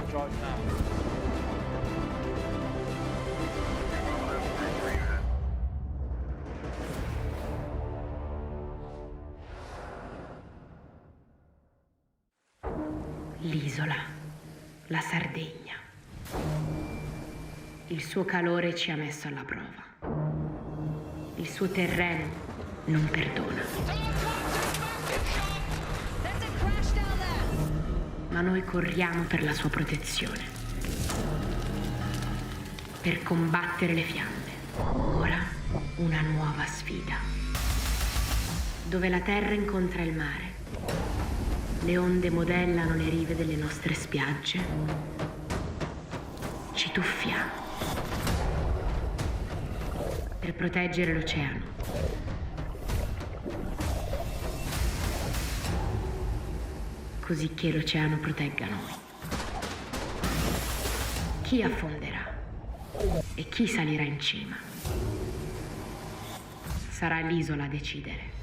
Drive now. L'isola, la Sardegna. Il suo calore ci ha messo alla prova. Il suo terreno non perdona. Ma noi corriamo per la sua protezione. Per combattere le fiamme. Ora una nuova sfida. Dove la terra incontra il mare. Le onde modellano le rive delle nostre spiagge. Ci tuffiamo per proteggere l'oceano. Così che l'oceano protegga noi. Chi affonderà e chi salirà in cima? Sarà l'isola a decidere.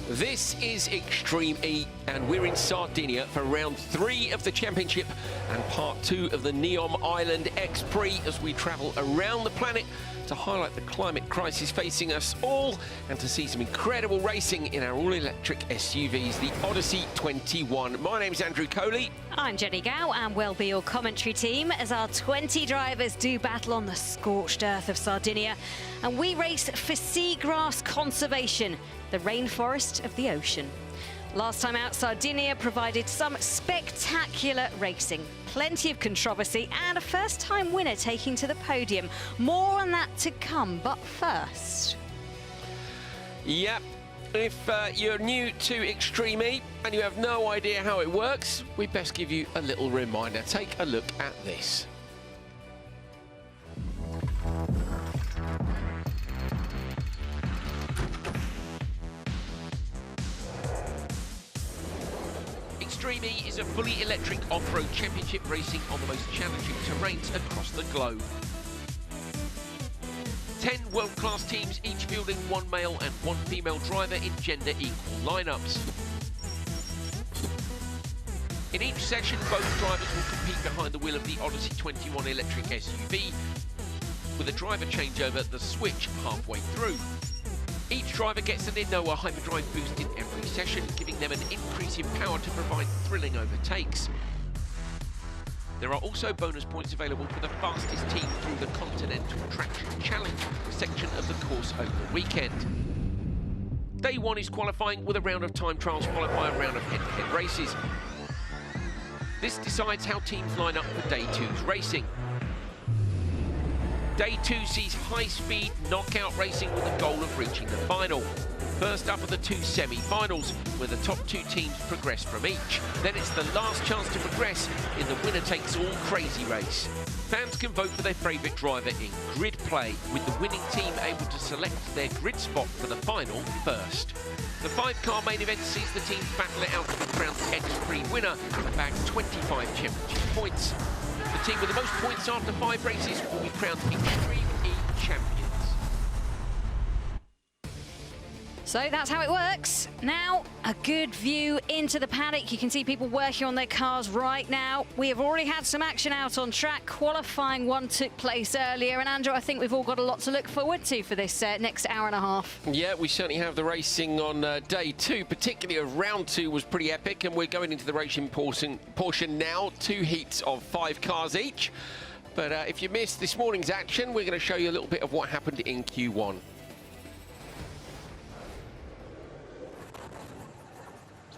This is Extreme E, and we're in Sardinia for round 3 of the championship and part 2 of the NEOM Island X Prix as we travel around the planet to highlight the climate crisis facing us all and to see some incredible racing in our all-electric SUVs, the Odyssey 21. My name's Andrew Coley. I'm Jenny Gow, and we'll be your commentary team as our 20 drivers do battle on the scorched earth of Sardinia. And we race for seagrass conservation, the rainforest of the ocean. Last time out, Sardinia provided some spectacular racing, plenty of controversy, and a first-time winner taking to the podium. More on that to come, but first... Yep. If you're new to Extreme E and you have no idea how it works, we'd best give you a little reminder. Take a look at this. Extreme E is a fully electric off-road championship racing on the most challenging terrains across the globe. 10 world-class teams, each fielding 1 male and 1 female driver in gender-equal lineups. In each session, both drivers will compete behind the wheel of the Odyssey 21 electric SUV, with a driver changeover, the switch, halfway through. Each driver gets an InNOA hyperdrive boost in every session, giving them an increase in power to provide thrilling overtakes. There are also bonus points available for the fastest team through the Continental Traction Challenge section of the course over the weekend. Day 1 is qualifying with a round of time trials followed by a round of head-to-head races. This decides how teams line up for Day 2's racing. Day 2 sees high-speed knockout racing with the goal of reaching the final. First up are the 2 semi-finals, where the top 2 teams progress from each. Then it's the last chance to progress in the winner-takes-all crazy race. Fans can vote for their favourite driver in grid play, with the winning team able to select their grid spot for the final first. The 5-car main event sees the teams battle it out to be crowned X3 winner and bag 25 championship points. The team with the most points after 5 races will be crowned Extreme E champions. So that's how it works. Now, a good view into the paddock. You can see people working on their cars right now. We have already had some action out on track. Qualifying 1 took place earlier. And Andrew, I think we've all got a lot to look forward to for this next hour and a half. Yeah, we certainly have the racing on day 2, particularly of round 2 was pretty epic. And we're going into the racing portion now. 2 heats of 5 cars each. But if you missed this morning's action, we're going to show you a little bit of what happened in Q1.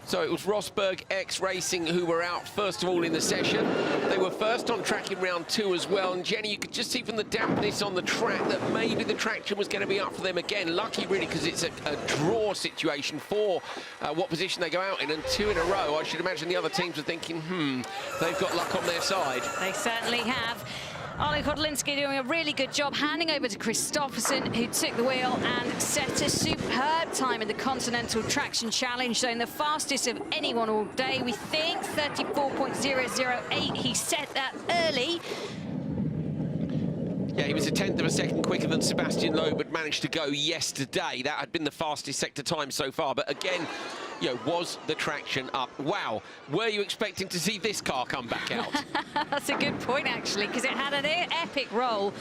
So it was Rosberg X Racing who were out first of all in the session. They were first on track in round 2 as well. And Jenny, you could just see from the dampness on the track that maybe the traction was going to be up for them again. Lucky really, because it's a draw situation for what position they go out in. And 2 in a row, I should imagine the other teams are thinking, they've got luck on their side. They certainly have. Ollie Kotelinski doing a really good job, handing over to Christopherson, who took the wheel and set a superb time in the Continental Traction Challenge, showing the fastest of anyone all day. We think 34.008. He set that early. Yeah, he was a 1/10 of a second quicker than Sebastian Loeb had managed to go yesterday. That had been the fastest sector time so far. But again, was the traction up? Wow, were you expecting to see this car come back out? That's a good point, actually, because it had an epic roll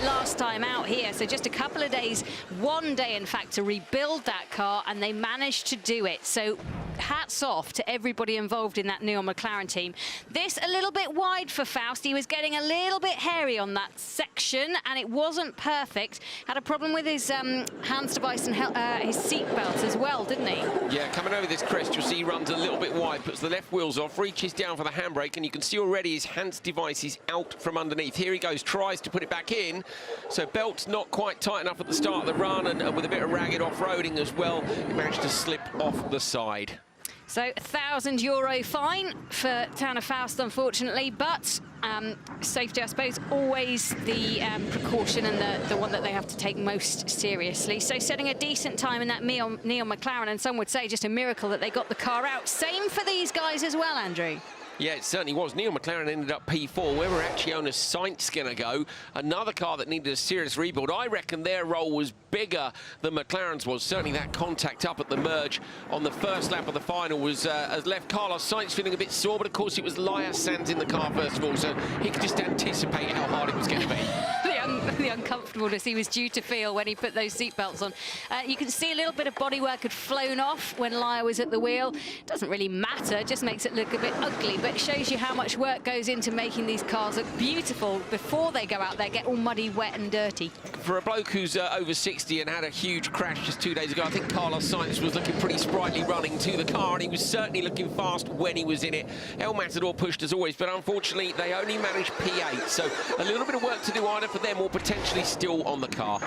last time out here. So just a couple of days, one day, in fact, to rebuild that car, and they managed to do it. So hats off to everybody involved in that NEOM McLaren team. This a little bit wide for Faust. He was getting a little bit hairy on that section, and it wasn't perfect. Had a problem with his hands device and his seat belt as well, didn't he? Yeah, coming over this crest, you'll see he runs a little bit wide, puts the left wheels off, reaches down for the handbrake, and you can see already his hands device is out from underneath. Here he goes, tries to put it back in. So belt's not quite tight enough at the start of the run, and with a bit of ragged off-roading as well, he managed to slip off the side. So €1,000 fine for Tanner Faust, unfortunately, but safety, I suppose, always the precaution and the one that they have to take most seriously. So setting a decent time in that NEOM McLaren, and some would say just a miracle that they got the car out. Same for these guys as well, Andrew. Yeah, it certainly was. NEOM McLaren ended up P4. Where were Acciona's Sainz going to go? Another car that needed a serious rebuild. I reckon their role was bigger than McLaren's was. Certainly that contact up at the merge on the first lap of the final has left Carlos Sainz feeling a bit sore, but of course it was Sainz in the car first of all, so he could just anticipate how hard it was going to be. The uncomfortableness he was due to feel when he put those seatbelts on. You can see a little bit of bodywork had flown off when Laya was at the wheel. Doesn't really matter, just makes it look a bit ugly, but it shows you how much work goes into making these cars look beautiful before they go out there, get all muddy, wet and dirty. For a bloke who's over 60 and had a huge crash just 2 days ago, I think Carlos Sainz was looking pretty sprightly running to the car, and he was certainly looking fast when he was in it. El Matador pushed as always, but unfortunately they only managed P8, so a little bit of work to do either for them or potentially still on the car.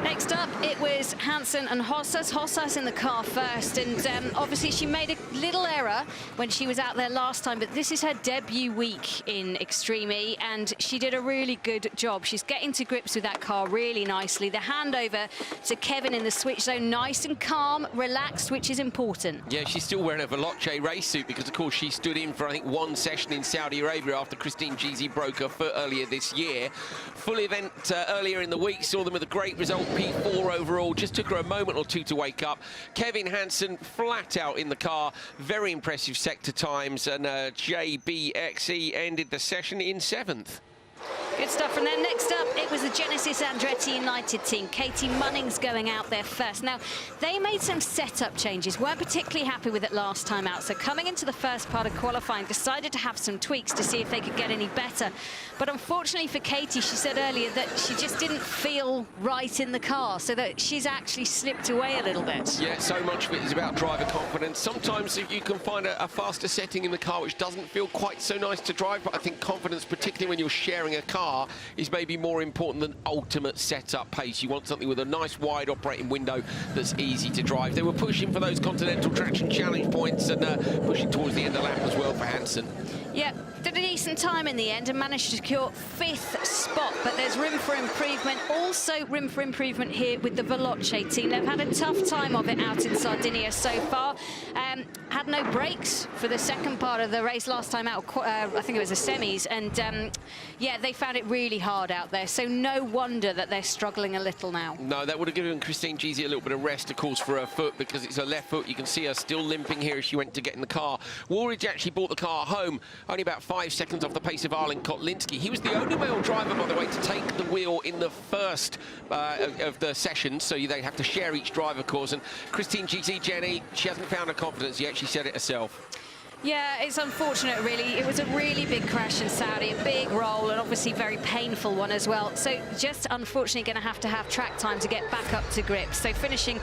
Next up, it was Hansen and Hossas. Hossas in the car first, and obviously she made a little error when she was out there last time, but this is her debut week in Extreme E, and she did a really good job. She's getting to grips with that car really nicely. The handover to Kevin in the switch zone, nice and calm, relaxed, which is important. Yeah, she's still wearing a Veloce race suit because, of course, she stood in for, I think, one session in Saudi Arabia after Christine Geezy broke her foot earlier this year. Full event earlier in the week, saw them with a great result, P4 overall. Just took her a moment or two to wake up. Kevin Hansen flat out in the car, very impressive sector times, and JBXE ended the session in 7th. Good stuff. And then next up, it was the Genesis Andretti United team. Katie Munnings going out there first. Now, they made some setup changes, weren't particularly happy with it last time out. So coming into the first part of qualifying, decided to have some tweaks to see if they could get any better. But unfortunately for Katie, she said earlier that she just didn't feel right in the car, so that she's actually slipped away a little bit. Yeah, so much of it is about driver confidence. Sometimes if you can find a faster setting in the car which doesn't feel quite so nice to drive, but I think confidence, particularly when you're sharing a car, is maybe more important than ultimate setup pace. You want something with a nice wide operating window that's easy to drive. They were pushing for those Continental Traction Challenge points and pushing towards the end of the lap as well for Hansen. Yeah, did a decent time in the end and managed to secure 5th spot, but there's room for improvement. Also room for improvement here with the Veloce team. They've had a tough time of it out in Sardinia so far. Had no brakes for the second part of the race last time out. I think it was the semis, and yeah, they found it really hard out there, so no wonder that they're struggling a little now. No, that would have given Christine Geezy a little bit of rest, of course, for her foot, because it's her left foot. You can see her still limping here as she went to get in the car. Woolridge actually brought the car home only about 5 seconds off the pace of Arlen Kotlinski. He was the only male driver, by the way, to take the wheel in the first of the sessions, so they have to share each driver course. And Christine Geezy, Jenny, she hasn't found her confidence yet. She said it herself. Yeah, it's unfortunate, really. It was a really big crash in Saudi, a big roll, and obviously very painful one as well. So just unfortunately going to have track time to get back up to grips. So finishing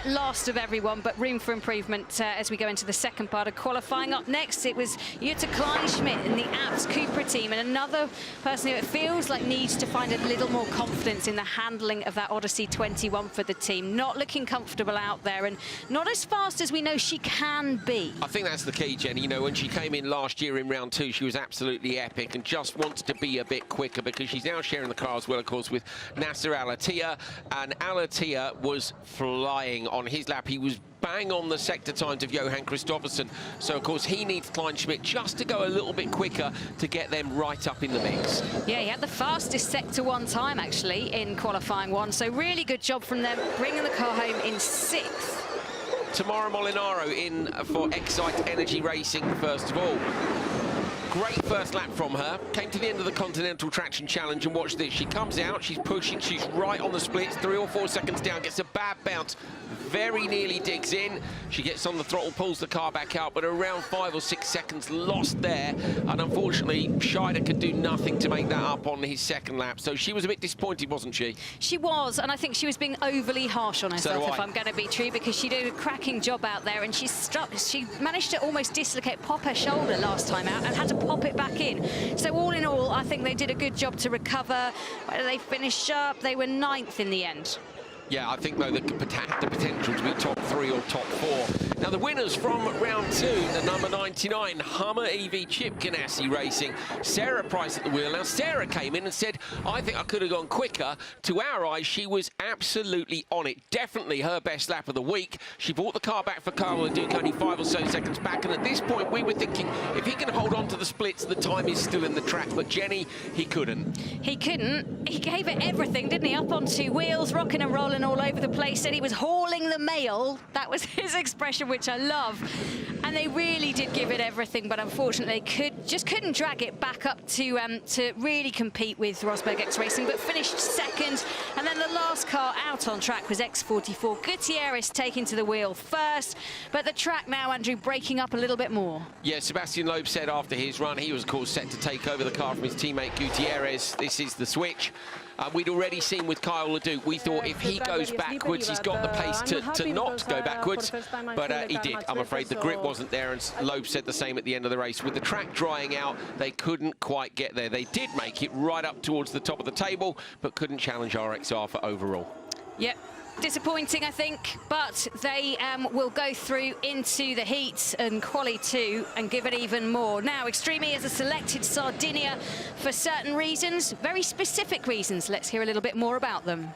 last of everyone, but room for improvement as we go into the second part of qualifying. Up next, it was Jutta Kleinschmidt in the Apps Cupra team, and another person who it feels like needs to find a little more confidence in the handling of that Odyssey 21 for the team. Not looking comfortable out there, and not as fast as we know she can be. I think that's the key, Jenny. You know, when she came in last year in round 2, she was absolutely epic and just wants to be a bit quicker, because she's now sharing the car as well, of course, with Nasser Al-Attiyah, and Al-Attiyah was flying on his lap. He was bang on the sector times of Johan Kristoffersson, so of course he needs Kleinschmidt just to go a little bit quicker to get them right up in the mix. Yeah, he had the fastest sector 1 time actually in qualifying 1, so really good job from them, bringing the car home in 6th. Tamara Molinaro in for Excite Energy Racing, first of all. Great first lap from her. Came to the end of the Continental Traction Challenge, and watch this. She comes out, she's pushing, she's right on the splits, 3 or 4 seconds down, gets a bad bounce, very nearly digs in. She gets on the throttle, pulls the car back out, but around 5 or 6 seconds lost there. And unfortunately, Scheider could do nothing to make that up on his second lap. So she was a bit disappointed, wasn't she? She was, and I think she was being overly harsh on herself, if I'm going to be true, because she did a cracking job out there, and she managed to almost pop her shoulder last time out, and had to pop it back in. So all in all, I think they did a good job to recover. They finished up. They were 9th in the end. Yeah, I think, though, the potential to be top 3 or top 4. Now, the winners from round 2, the number 99 Hummer EV Chip Ganassi Racing, Sarah Price at the wheel. Now, Sarah came in and said, I think I could have gone quicker. To our eyes, she was absolutely on it. Definitely her best lap of the week. She brought the car back for Kyle Leduc only 5 or so seconds back. And at this point, we were thinking, if he can hold on to the splits, the time is still in the track. But Jenny, he couldn't. He couldn't. He gave it everything, didn't he? Up on 2 wheels, rocking and rolling all over the place. Said he was hauling the mail. That was his expression, which I love. And they really did give it everything, but unfortunately just couldn't drag it back up to really compete with Rosberg X Racing, but finished 2nd. And then the last car out on track was X44. Gutierrez taking to the wheel first, but the track now, Andrew, breaking up a little bit more. Yeah, Sebastian Loeb said after his run, he was, of course, set to take over the car from his teammate Gutierrez. This is the switch. We'd already seen with Kyle Leduc, we thought if he goes backwards, he's got the pace to not go backwards, but he did. I'm afraid the grip wasn't there, and Loeb said the same at the end of the race. With the track drying out, they couldn't quite get there. They did make it right up towards the top of the table, but couldn't challenge RXR for overall. Yep. Disappointing, I think, but they will go through into the heats and quali 2 and give it even more. Now, Extreme has selected Sardinia for certain reasons, very specific reasons. Let's hear a little bit more about them.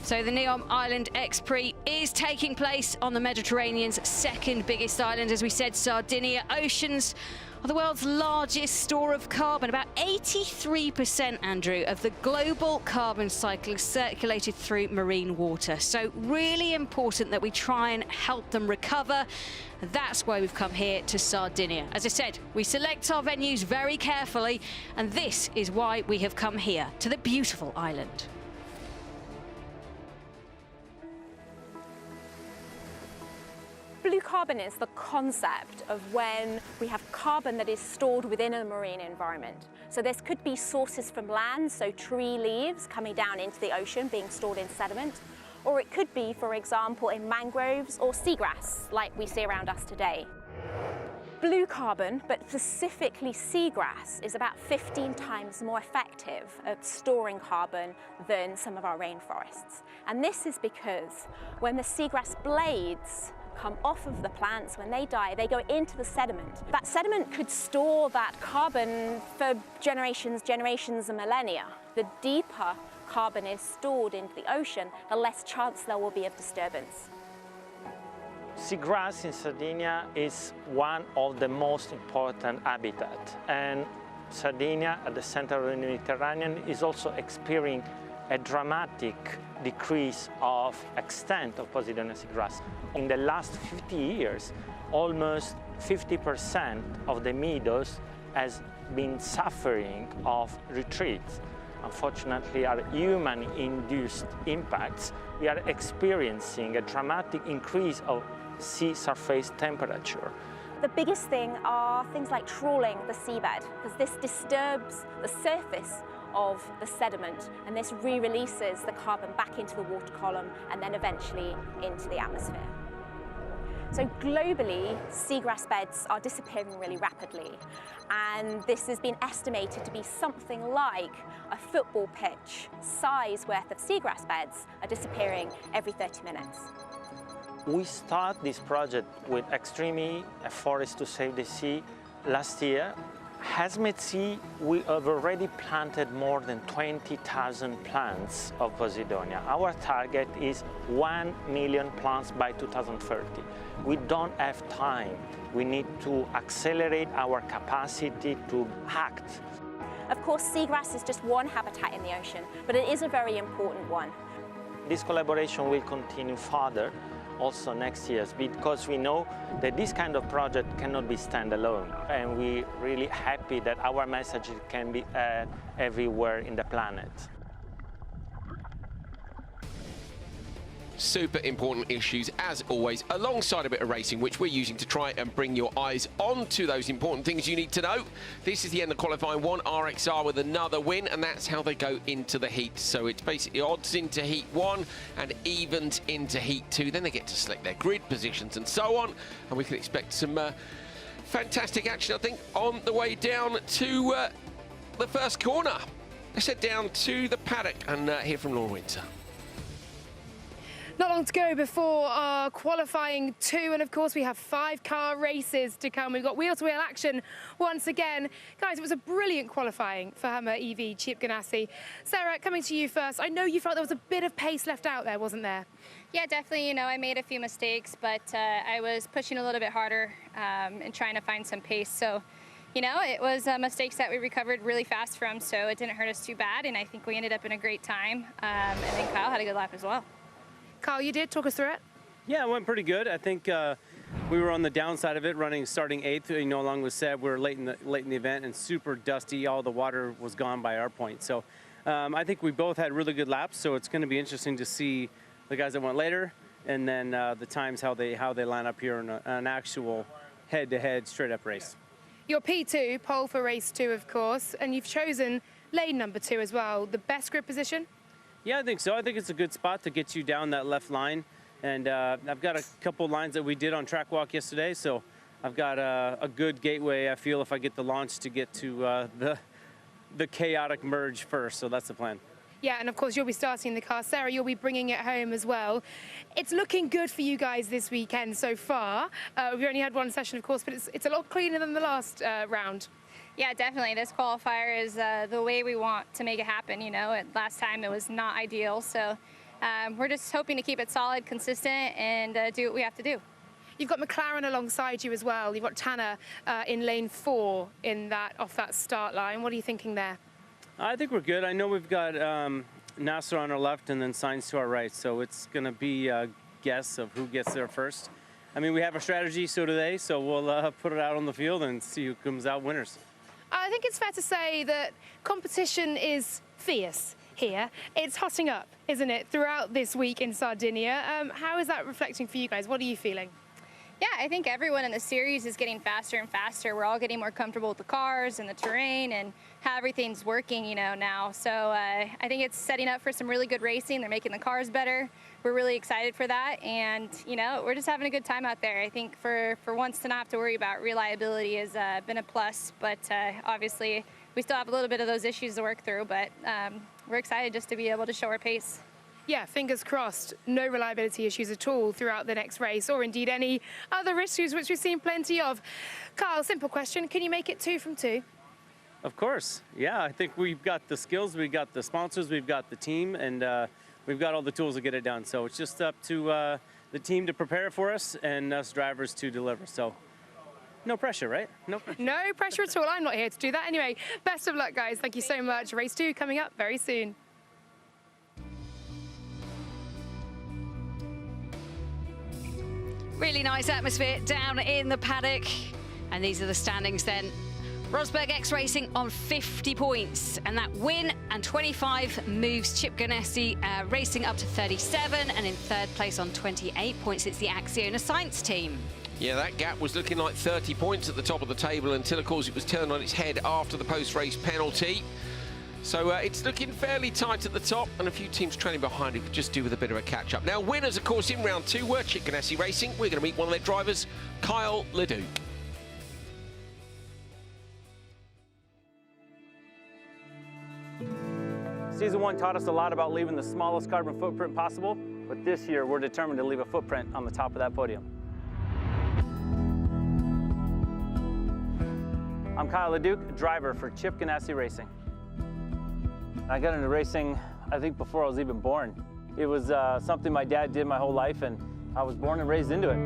So the NEOM Island X Prix is taking place on the Mediterranean's 2nd biggest island, as we said, Sardinia. Oceans are the world's largest store of carbon. About 83%, Andrew, of the global carbon cycle is circulated through marine water. So really important that we try and help them recover. That's why we've come here to Sardinia. As I said, we select our venues very carefully, and this is why we have come here to the beautiful island. Blue carbon is the concept of when we have carbon that is stored within a marine environment. So this could be sources from land, so tree leaves coming down into the ocean being stored in sediment, or it could be, for example, in mangroves or seagrass like we see around us today. Blue carbon, but specifically seagrass, is about 15 times more effective at storing carbon than some of our rainforests. And this is because when the seagrass blades come off of the plants, when they die, they go into the sediment. That sediment could store that carbon for generations and millennia. The deeper carbon is stored into the ocean, the less chance there will be of disturbance. Seagrass in Sardinia is one of the most important habitats, and Sardinia, at the center of the Mediterranean, is also experiencing a dramatic decrease of extent of Posidonia seagrass. In the last 50 years, almost 50% of the meadows has been suffering of retreats. Unfortunately, our human-induced impacts, we are experiencing a dramatic increase of sea surface temperature. The biggest thing are things like trawling the seabed, because this disturbs the surface of the sediment, and this re-releases the carbon back into the water column and then eventually into the atmosphere. So globally, seagrass beds are disappearing really rapidly, and this has been estimated to be something like a football pitch size worth of seagrass beds are disappearing every 30 minutes. We started this project with Extreme, a forest to save the sea, last year. Hazmat Sea, we have already planted more than 20,000 plants of Posidonia. Our target is 1 million plants by 2030. We don't have time. We need to accelerate our capacity to act. Of course, seagrass is just one habitat in the ocean, but it is a very important one. this collaboration will continue further also next year, because we know that this kind of project cannot be standalone, and we're really happy that our message can be everywhere in the planet. Super important issues, as always, alongside a bit of racing, which we're using to try and bring your eyes onto those important things you need to know. This is the end of qualifying one, RXR with another win, and that's how they go into the heat. So it's basically odds into heat one and evens into heat two. Then they get to select their grid positions and so on, and we can expect some fantastic action, I think, on the way down to the first corner. Let's head down to the paddock and hear from Laura Winter. Not long to go before our qualifying two, and of course we have 5-car races to come. We've got wheel-to-wheel action once again. Guys, it was a brilliant qualifying for Hummer EV Chip Ganassi. Sarah, coming to you first. I know you felt there was a bit of pace left out there, wasn't there? Yeah, definitely. You know, I made a few mistakes, but I was pushing a little bit harder and trying to find some pace. So, you know, it was mistakes that we recovered really fast from, so it didn't hurt us too bad, and I think we ended up in a great time. And then Kyle had a good lap as well. Kyle, you did? Talk us through it. Yeah, it went pretty good. I think we were on the downside of it, starting 8th. You know, along with Seb, we were late in the event and super dusty. All the water was gone by our point. So I think we both had really good laps. So it's going to be interesting to see the guys that went later, and then the times how they line up here in an actual head-to-head straight-up race. Your P2, pole for race 2, of course, and you've chosen lane number 2 as well. The best grid position? Yeah, I think so. I think it's a good spot to get you down that left line. And I've got a couple lines that we did on track walk yesterday, so I've got a good gateway, I feel, if I get the launch to get to the chaotic merge first, so that's the plan. Yeah, and of course you'll be starting the car. Sarah, you'll be bringing it home as well. It's looking good for you guys this weekend so far. We've only had one session, of course, but it's a lot cleaner than the last round. Yeah, definitely. This qualifier is the way we want to make it happen. You know, last time it was not ideal, so we're just hoping to keep it solid, consistent, and do what we have to do. You've got McLaren alongside you as well. You've got Tanner in lane 4 off that start line. What are you thinking there? I think we're good. I know we've got Nasser on our left and then Sainz to our right, so it's going to be a guess of who gets there first. I mean, we have a strategy, so do they, so we'll put it out on the field and see who comes out winners. I think it's fair to say that competition is fierce here. It's hotting up, isn't it, throughout this week in Sardinia. How is that reflecting for you guys? What are you feeling? Yeah, I think everyone in the series is getting faster and faster. We're all getting more comfortable with the cars and the terrain and how everything's working, you know, now. So I think it's setting up for some really good racing. They're making the cars better. We're really excited for that, and you know, we're just having a good time out there. I think for once to not have to worry about reliability has been a plus, but obviously we still have a little bit of those issues to work through, but we're excited just to be able to show our pace. Yeah, fingers crossed, no reliability issues at all throughout the next race, or indeed any other issues, which we've seen plenty of. Kyle, simple question, can you make it 2 from 2? Of course, yeah, I think we've got the skills, we've got the sponsors, we've got the team, and we've got all the tools to get it done. So it's just up to the team to prepare it for us and us drivers to deliver. So no pressure, right? No pressure. No pressure at all. I'm not here to do that. Anyway, best of luck, guys. Thank you so much. Race 2 coming up very soon. Really nice atmosphere down in the paddock. And these are the standings then. Rosberg X Racing on 50 points, and that win and 25 moves Chip Ganassi Racing up to 37, and in third place on 28 points it's the Acciona Sainz team. Yeah, that gap was looking like 30 points at the top of the table until, of course, it was turned on its head after the post-race penalty. So it's looking fairly tight at the top, and a few teams trailing behind who could just do with a bit of a catch-up. Now, winners, of course, in round 2 were Chip Ganassi Racing. We're going to meet one of their drivers, Kyle Leduc. Season 1 taught us a lot about leaving the smallest carbon footprint possible, but this year we're determined to leave a footprint on the top of that podium. I'm Kyle Leduc, driver for Chip Ganassi Racing. I got into racing, I think, before I was even born. It was something my dad did my whole life, and I was born and raised into it.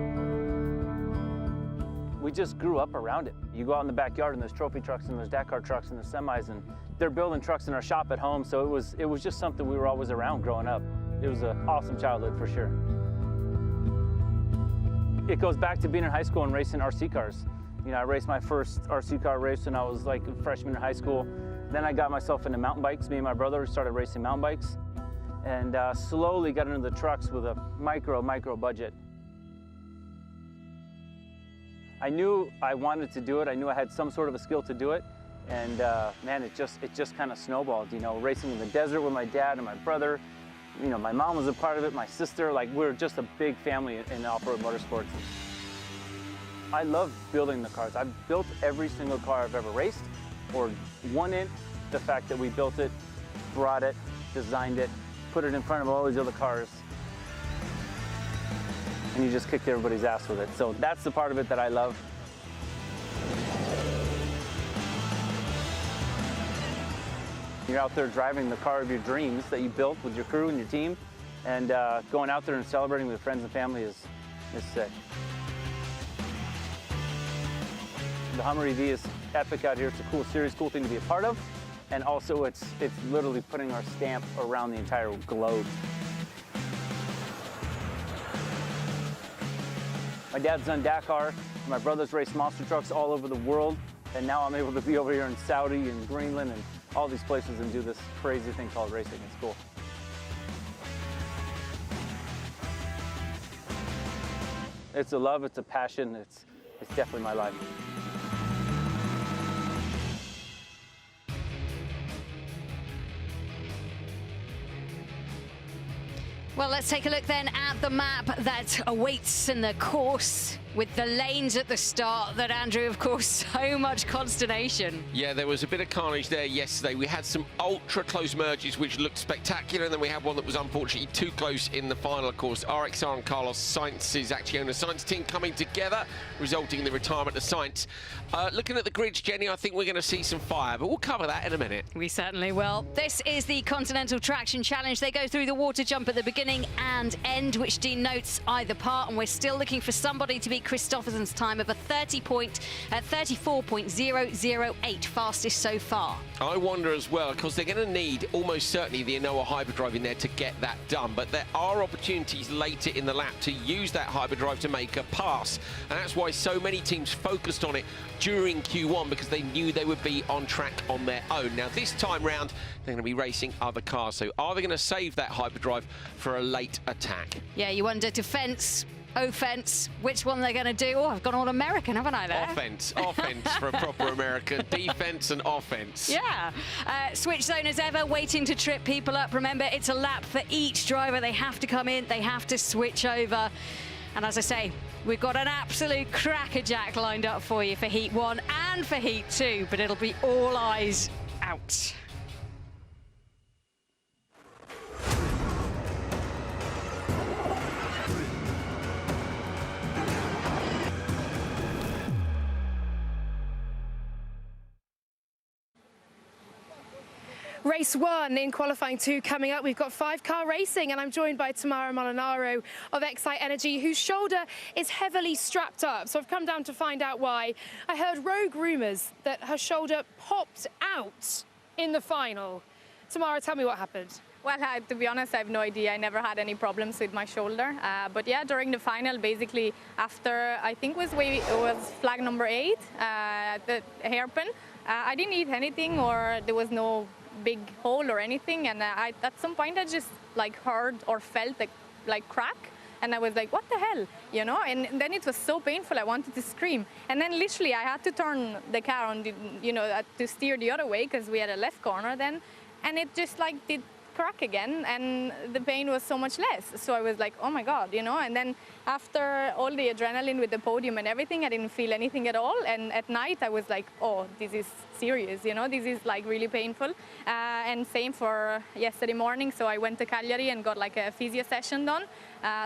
We just grew up around it. You go out in the backyard and there's trophy trucks and there's Dakar trucks and there's semis, and they're building trucks in our shop at home, so it was just something we were always around growing up. It was an awesome childhood for sure. It goes back to being in high school and racing RC cars. You know, I raced my first RC car race when I was like a freshman in high school. Then I got myself into mountain bikes. Me and my brother started racing mountain bikes, and slowly got into the trucks with a micro budget. I knew I wanted to do it. I knew I had some sort of a skill to do it. And man, it just kind of snowballed, you know, racing in the desert with my dad and my brother. You know, my mom was a part of it, my sister, like we're just a big family in off-road motorsports. I love building the cars. I've built every single car I've ever raced or won it. The fact that we built it, brought it, designed it, put it in front of all these other cars, and you just kicked everybody's ass with it. So that's the part of it that I love. You're out there driving the car of your dreams that you built with your crew and your team, and going out there and celebrating with friends and family is sick. The Hummer EV is epic out here. It's a cool series, cool thing to be a part of, and also it's literally putting our stamp around the entire globe. My dad's done Dakar, my brother's raced monster trucks all over the world, and now I'm able to be over here in Saudi and Greenland and all these places and do this crazy thing called racing. It's cool. It's a love, it's a passion, it's definitely my life. Well, let's take a look then at the map that awaits in the course with the lanes at the start that, Andrew, of course, so much consternation. Yeah, there was a bit of carnage there yesterday. We had some ultra-close merges, which looked spectacular, and then we had one that was unfortunately too close in the final, of course. RXR and Carlos Sainz's Acciona Sainz team coming together, resulting in the retirement of Sainz. Looking at the grids, Jenny, I think we're going to see some fire, but we'll cover that in a minute. We certainly will. This is the Continental Traction Challenge. They go through the water jump at the beginning and end, which denotes either part, and we're still looking for somebody to beat Christopherson's time of a 34.008, fastest so far. I wonder as well, because they're going to need almost certainly the Enoa hyperdrive in there to get that done, but there are opportunities later in the lap to use that hyperdrive to make a pass, and that's why so many teams focused on it during Q1, because they knew they would be on track on their own. Now this time round they're going to be racing other cars, so are they going to save that hyperdrive for a late attack? Yeah, you wonder, defense, offense, which one they're going to do. Oh, I've gone all American, haven't I there? Offense for a proper American. Defense and offense. Yeah. Switch zone as ever, waiting to trip people up. Remember, it's a lap for each driver. They have to come in, they have to switch over. And as I say, we've got an absolute crackerjack lined up for you for Heat 1 and for Heat 2, but it'll be all eyes out. Race 1 in qualifying 2 coming up. We've got 5-car racing, and I'm joined by Tamara Molinaro of Excite Energy, whose shoulder is heavily strapped up. So I've come down to find out why. I heard rogue rumours that her shoulder popped out in the final. Tamara, tell me what happened. Well, to be honest, I have no idea. I never had any problems with my shoulder. But yeah, during the final, basically, after I think it was flag number 8, the hairpin, I didn't eat anything, or there was no big hole or anything, and at some point I just like heard or felt like crack, and I was like, what the hell, you know? And then it was so painful, I wanted to scream, and then literally I had to turn the car on, you know, to steer the other way, because we had a left corner then, and it just like did crack again, and the pain was so much less. So I was like, oh my God, you know. And then after all the adrenaline with the podium and everything, I didn't feel anything at all. And at night I was like, oh, this is serious, you know, this is like really painful. And same for yesterday morning. So I went to Cagliari and got like a physio session done.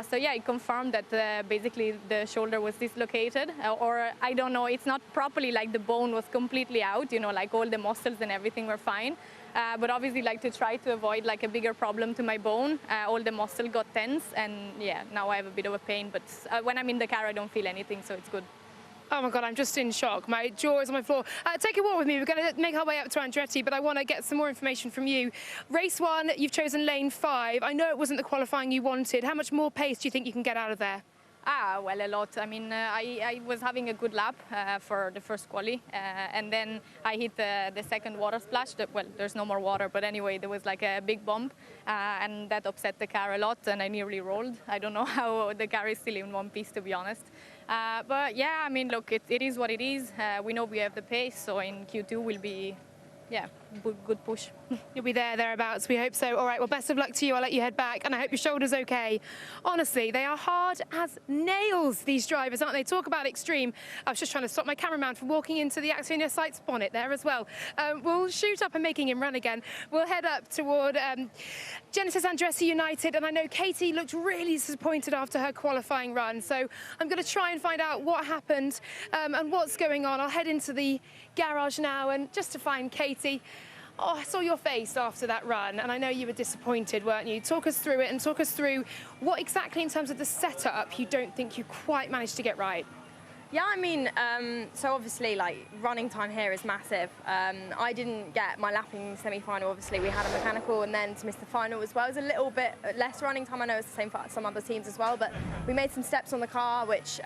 So yeah, it confirmed that basically the shoulder was dislocated, or I don't know, it's not properly like the bone was completely out, you know, like all the muscles and everything were fine. But obviously, like, to try to avoid like a bigger problem to my bone, all the muscle got tense, and yeah, now I have a bit of a pain. But when I'm in the car, I don't feel anything, so it's good. Oh my God, I'm just in shock. My jaw is on my floor. Take a walk with me. We're going to make our way up to Andretti, but I want to get some more information from you. Race 1, you've chosen lane 5. I know it wasn't the qualifying you wanted. How much more pace do you think you can get out of there? Well, a lot. I mean, I was having a good lap for the first quali, and then I hit the second water splash. Well, there's no more water, but anyway, there was like a big bump, and that upset the car a lot, and I nearly rolled. I don't know how the car is still in one piece, to be honest. But yeah, I mean, look, it is what it is. We know we have the pace, so in Q2 we'll be, yeah, good push. You'll be thereabouts. We hope so. All right, well, best of luck to you. I'll let you head back, and I hope your shoulder's okay. Honestly, they are hard as nails, these drivers, aren't they? Talk about extreme. I was just trying to stop my cameraman from walking into the Acciona site's bonnet there as well. We'll shoot up and making him run again. We'll head up toward Genesis Andretti United, and I know Katie looked really disappointed after her qualifying run, so I'm going to try and find out what happened and what's going on. I'll head into the garage now, and just to find Katie. Oh, I saw your face after that run, and I know you were disappointed, weren't you? Talk us through it, and talk us through what exactly in terms of the setup you don't think you quite managed to get right. Yeah, I mean, so obviously, like, running time here is massive. I didn't get my lapping semi-final. Obviously, we had a mechanical, and then to miss the final as well. It was a little bit less running time. I know it's the same for some other teams as well, but we made some steps on the car, which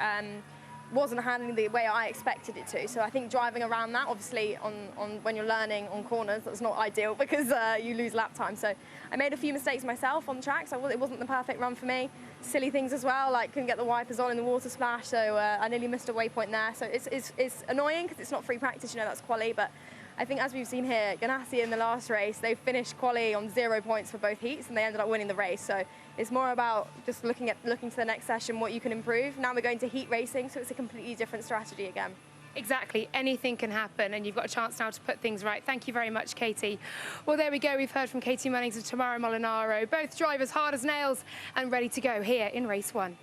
wasn't handling the way I expected it to. So I think driving around that, obviously, on when you're learning on corners, that's not ideal because you lose lap time. So I made a few mistakes myself on the track, so it wasn't the perfect run for me. Silly things as well, like couldn't get the wipers on in the water splash, so I nearly missed a waypoint there. So it's annoying because it's not free practice, you know, that's quali, but I think as we've seen here, Ganassi in the last race, they finished quali on 0 points for both heats and they ended up winning the race. So it's more about just looking to the next session, what you can improve. Now we're going to heat racing, so it's a completely different strategy again. Exactly, anything can happen, and you've got a chance now to put things right. Thank you very much, Katie. Well, there we go. We've heard from Katie Munnings and Tamara Molinaro, both drivers hard as nails and ready to go here in race 1.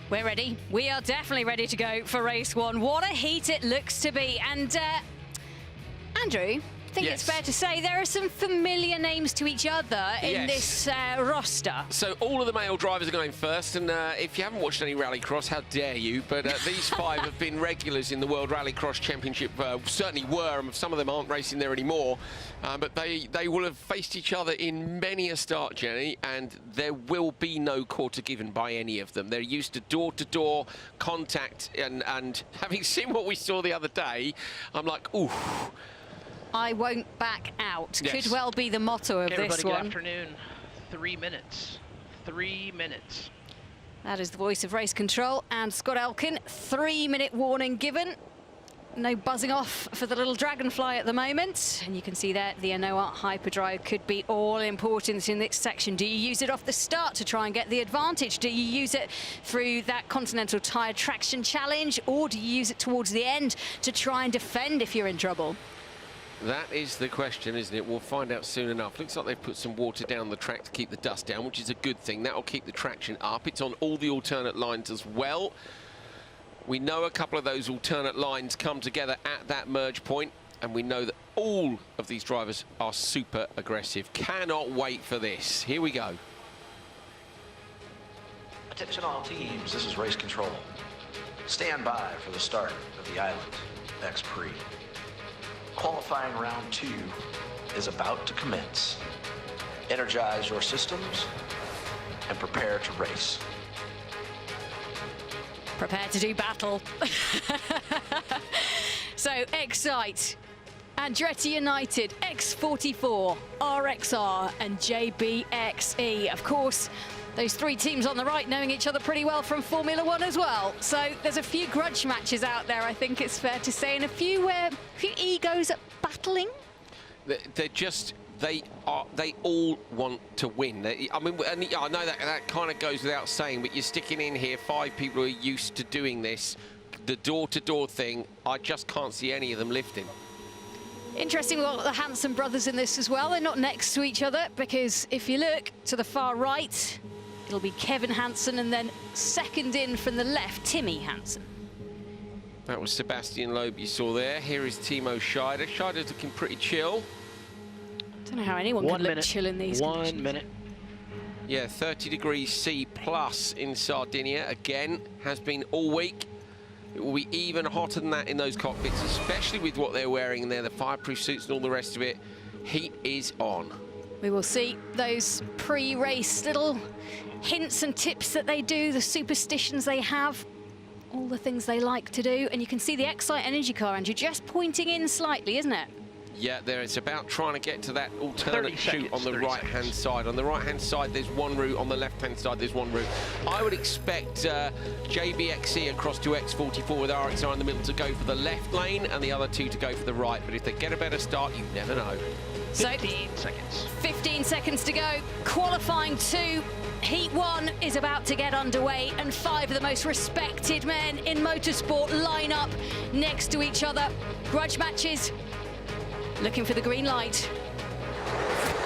We're ready. We are definitely ready to go for race 1. What a heat it looks to be. And Andrew, I think it's fair to say there are some familiar names to each other in this roster. So all of the male drivers are going first, and if you haven't watched any rallycross, how dare you? But these 5 have been regulars in the World Rallycross Championship, certainly were, and some of them aren't racing there anymore. But they will have faced each other in many a start, Jenny, and there will be no quarter given by any of them. They're used to door-to-door contact, and having seen what we saw the other day, I'm like, ooh. I won't back out. Yes. Could well be the motto of this one. Good afternoon. 3 minutes. 3 minutes. That is the voice of race control and Scott Elkin. 3-minute warning given. No buzzing off for the little dragonfly at the moment. And you can see there the NEOM hyperdrive could be all important in this section. Do you use it off the start to try and get the advantage? Do you use it through that Continental Tire Traction Challenge? Or do you use it towards the end to try and defend if you're in trouble? That is the question, isn't it? We'll find out soon enough. Looks like they've put some water down the track to keep the dust down, which is a good thing. That'll keep the traction up. It's on all the alternate lines as well. We know a couple of those alternate lines come together at that merge point, and we know that all of these drivers are super aggressive. Cannot wait for this. Here we go. Attention all teams, this is race control. Stand by for the start of the Island X Prix. Qualifying round 2 is about to commence. Energize your systems and prepare to race. Prepare to do battle. So, Excite, Andretti United, X44, RXR and JBXE. Of course, those 3 teams on the right knowing each other pretty well from Formula 1 as well. So there's a few grudge matches out there, I think it's fair to say, and a few where egos are battling. They're just, they all want to win. I mean, and I know that kind of goes without saying, but you're sticking in here 5 people who are used to doing this. The door-to-door thing, I just can't see any of them lifting. Interesting, we've got the Hansen brothers in this as well. They're not next to each other because if you look to the far right, it'll be Kevin Hansen, and then second in from the left, Timmy Hansen. That was Sebastian Loeb you saw there. Here is Timo Scheider. Scheider's looking pretty chill. Don't know how anyone can look chill in these conditions. 1 minute. Yeah, 30 degrees C plus in Sardinia. Again, has been all week. It will be even hotter than that in those cockpits, especially with what they're wearing in there, the fireproof suits and all the rest of it. Heat is on. We will see those pre-race little hints and tips that they do, the superstitions they have, all the things they like to do. And you can see the Excite Energy car, Andrew, just pointing in slightly, isn't it? Yeah, there it's about trying to get to that alternate chute on the right-hand side. On the right-hand side, there's one route. On the left-hand side, there's one route. I would expect JBXE across to X44 with RXR in the middle to go for the left lane and the other two to go for the right. But if they get a better start, you never know. 15 seconds. 15 seconds to go. Qualifying 2. Heat 1 is about to get underway, and 5 of the most respected men in motorsport line up next to each other. Grudge matches. Looking for the green light.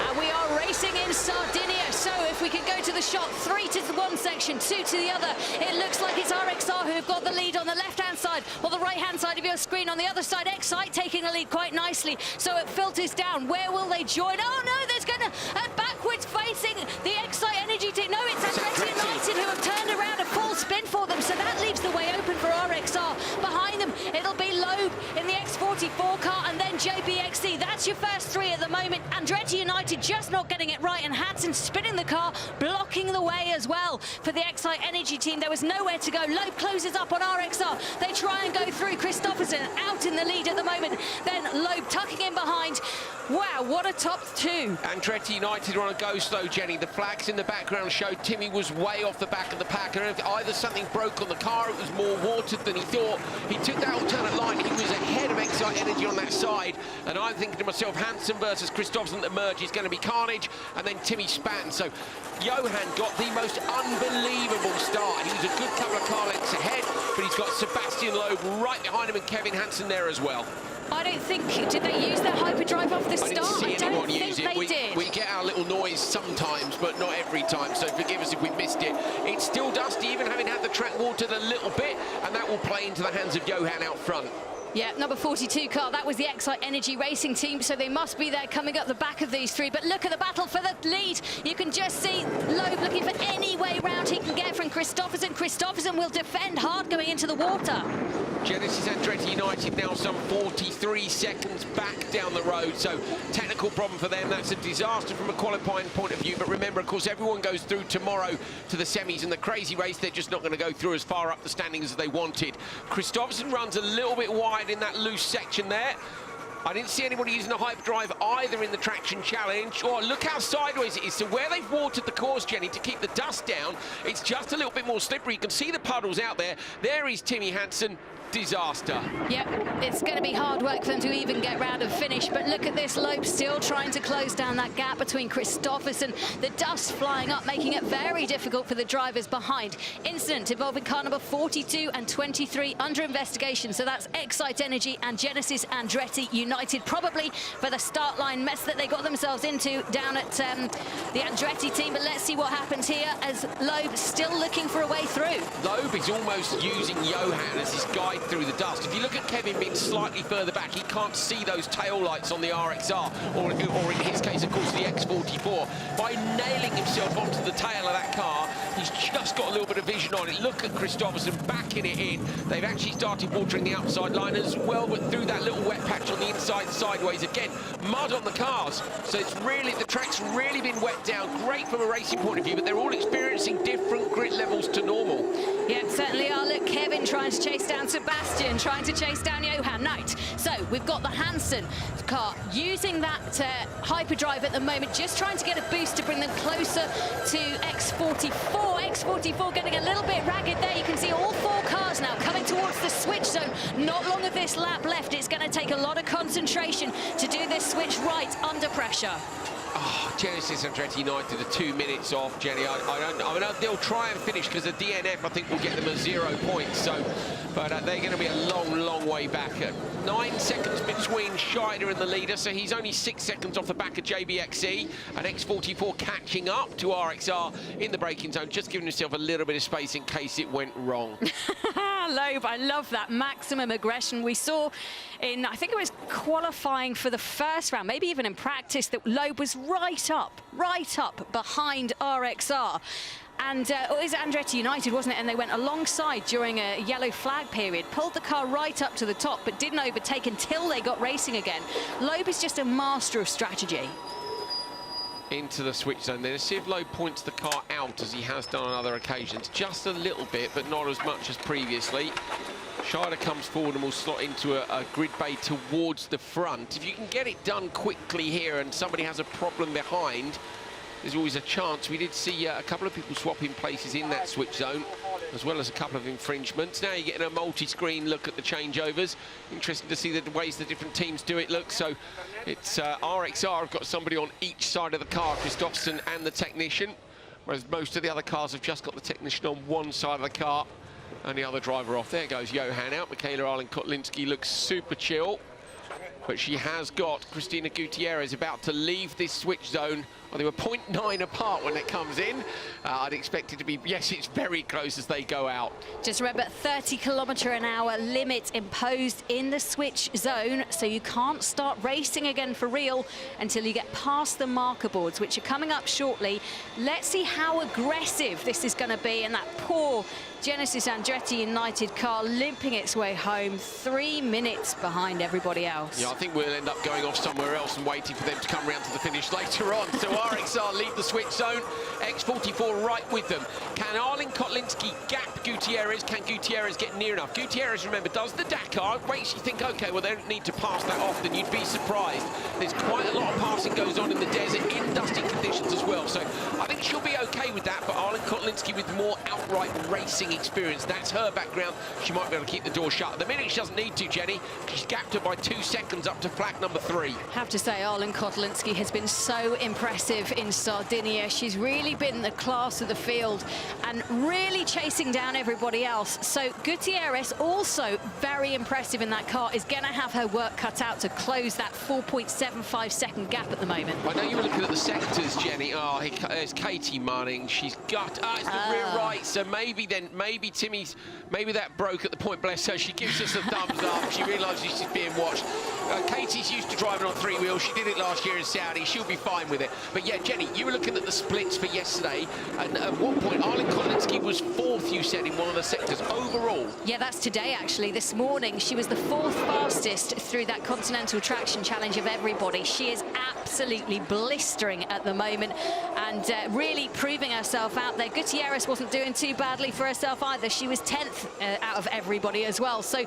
And we are racing in Sardinia. So if we can go to the shot, 3 to one section, 2 to the other. It looks like it's RXR who have got the lead on the left-hand side or the right-hand side of your screen. On the other side, Excite taking a lead quite nicely. So it filters down. Where will they join? Oh no, there's going to backwards facing the Excite Energy team. No, it's Andretti United who have turned around a full spin for them. So that leaves the way open for RXR. Behind them, it'll be Loeb in the X44 car and then JBXE. That's your first 3 at the moment. Andretti United just not getting it right, and Hansen spinning the car, blocking the way as well for the Excite Energy team. There was nowhere to go. Loeb closes up on RXR. They try and go through. Christopherson out in the lead at the moment. Then Loeb tucking in behind. Wow, what a top 2. Andretti United are on a go slow, Jenny. The flags in the background showed Timmy was way off the back of the pack. And either something broke on the car, it was more watered than he thought. He took that alternate line. He was ahead of Excite Energy on that side. And I'm thinking to myself, Hansen versus Christopherson that merge is going to be carnage. And then Timmy spat. So Johan got the most unbelievable start. He was a good couple of car lengths ahead, but he's got Sebastian Loeb right behind him and Kevin Hansen there as well. I don't think, did they use their hyperdrive off the start? I didn't see anyone use it. Did. We get our little noise sometimes, but not every time, so forgive us if we missed it. It's still dusty, even having had the track watered a little bit, and that will play into the hands of Johan out front. Yeah, number 42 car, that was the Excite Energy Racing team, so they must be there coming up the back of these 3. But look at the battle for the lead. You can just see Loeb looking for any way round he can get from Christopherson. Christopherson will defend hard going into the water. Genesis Andretti United now some 43 seconds back down the road, so technical problem for them. That's a disaster from a qualifying point of view, but remember, of course, everyone goes through tomorrow to the semis, and the crazy race, they're just not going to go through as far up the standings as they wanted. Christopherson runs a little bit wide in that loose section there. I didn't see anybody using the hyperdrive either in the traction challenge. Oh, look how sideways it is. So where they've watered the course, Jenny, to keep the dust down, it's just a little bit more slippery. You can see the puddles out there. There is Timmy Hansen. Disaster. Yep, it's going to be hard work for them to even get round and finish, but look at this, Loeb still trying to close down that gap between Christopherson. The dust flying up, making it very difficult for the drivers behind. Incident involving car number 42 and 23 under investigation, so that's Excite Energy and Genesis Andretti United, probably for the start line mess that they got themselves into down at the Andretti team. But let's see what happens here as Loeb still looking for a way through. Loeb is almost using Johan as his guide through the dust. If you look at Kevin being slightly further back, he can't see those tail lights on the RXR, or in his case, of course, the X44. By nailing himself onto the tail of that car, he's just got a little bit of vision on it. Look at Christopherson backing it in. They've actually started watering the outside line as well, but through that little wet patch on the inside sideways. Again, mud on the cars. So it's really, the track's really been wet down. Great from a racing point of view, but they're all experiencing different grit levels to normal. Yeah, certainly are. Look, Kevin trying to chase down Sebastian, trying to chase down Johan Knight. So we've got the Hansen car using that hyperdrive at the moment, just trying to get a boost to bring them closer to X44. X44 getting a little bit ragged there. You can see all 4 cars now coming towards the switch zone. Not long of this lap left. It's going to take a lot of concentration to do this switch right under pressure. Oh, Genesis Andretti United are 2 minutes off, Jenny. I mean, they'll try and finish because the DNF, I think, will get them a 0 points. So, but they're going to be a long, long way back. 9 seconds between Scheider and the leader, so he's only 6 seconds off the back of JBXE. And X44 catching up to RXR in the braking zone, just giving himself a little bit of space in case it went wrong. Loeb, I love that maximum aggression we saw in, I think it was qualifying for the first round, maybe even in practice, that Loeb was right up behind RXR. And it was Andretti United, wasn't it? And they went alongside during a yellow flag period, pulled the car right up to the top, but didn't overtake until they got racing again. Loeb is just a master of strategy. Into the switch zone then. See if Loeb points the car out as he has done on other occasions. Just a little bit, but not as much as previously. Scheider comes forward and will slot into a grid bay towards the front. If you can get it done quickly here and somebody has a problem behind, there's always a chance. We did see a couple of people swapping places in that switch zone, as well as a couple of infringements. Now you're getting a multi-screen look at the changeovers. Interesting to see the ways the different teams do it. Look, so it's RXR have got somebody on each side of the car, Kristoffersson and the technician, whereas most of the other cars have just got the technician on one side of the car and the other driver off. There goes Johan out. Michaela Arlen-Kotlinski looks super chill, but she has got Cristina Gutierrez about to leave this switch zone. Well, they were 0.9 apart when it comes in. I'd expect it to be, yes, it's very close as they go out. Just remember, 30km/h limit imposed in the switch zone, so you can't start racing again for real until you get past the marker boards, which are coming up shortly. Let's see how aggressive this is going to be, and that poor Genesis Andretti United car limping its way home, 3 minutes behind everybody else. Yeah, I think we'll end up going off somewhere else and waiting for them to come round to the finish later on. So RXR leave the switch zone, X44 right with them. Can Arlen-Kotlinski gap Gutierrez? Can Gutierrez get near enough? Gutierrez, remember, does the Dakar. Makes you think, OK, well, they don't need to pass that often. You'd be surprised. There's quite a lot of passing goes on in the desert, in dusty conditions as well. So I think she'll be OK with that, but Arlen-Kotlinski with more outright racing experience. That's her background. She might be able to keep the door shut. At the minute, she doesn't need to, Jenny. She's gapped her by 2 seconds up to flag number 3. Have to say, Arlen-Kotlinski has been so impressive in Sardinia. She's really been the class of the field and really chasing down everybody else. So Gutierrez, also very impressive in that car, is going to have her work cut out to close that 4.75 second gap at the moment. I know you were looking at the sectors, Jenny. Oh, there's Katie Manning. She's got... it's the rear right. So maybe Timmy's... Maybe that broke at the point, bless her. She gives us a thumbs up. She realises she's being watched. Katie's used to driving on 3 wheels. She did it last year in Saudi. She'll be fine with it. But yeah, Jenny, you were looking at the splits for yesterday, and at one point Arlen-Kotlinski was 4th, you said, in one of the sectors overall. Yeah, that's today, actually. This morning, she was the 4th fastest through that Continental Traction Challenge of everybody. She is absolutely blistering at the moment and really proving herself out there. Gutierrez wasn't doing too badly for herself either. She was 10th out of everybody as well. So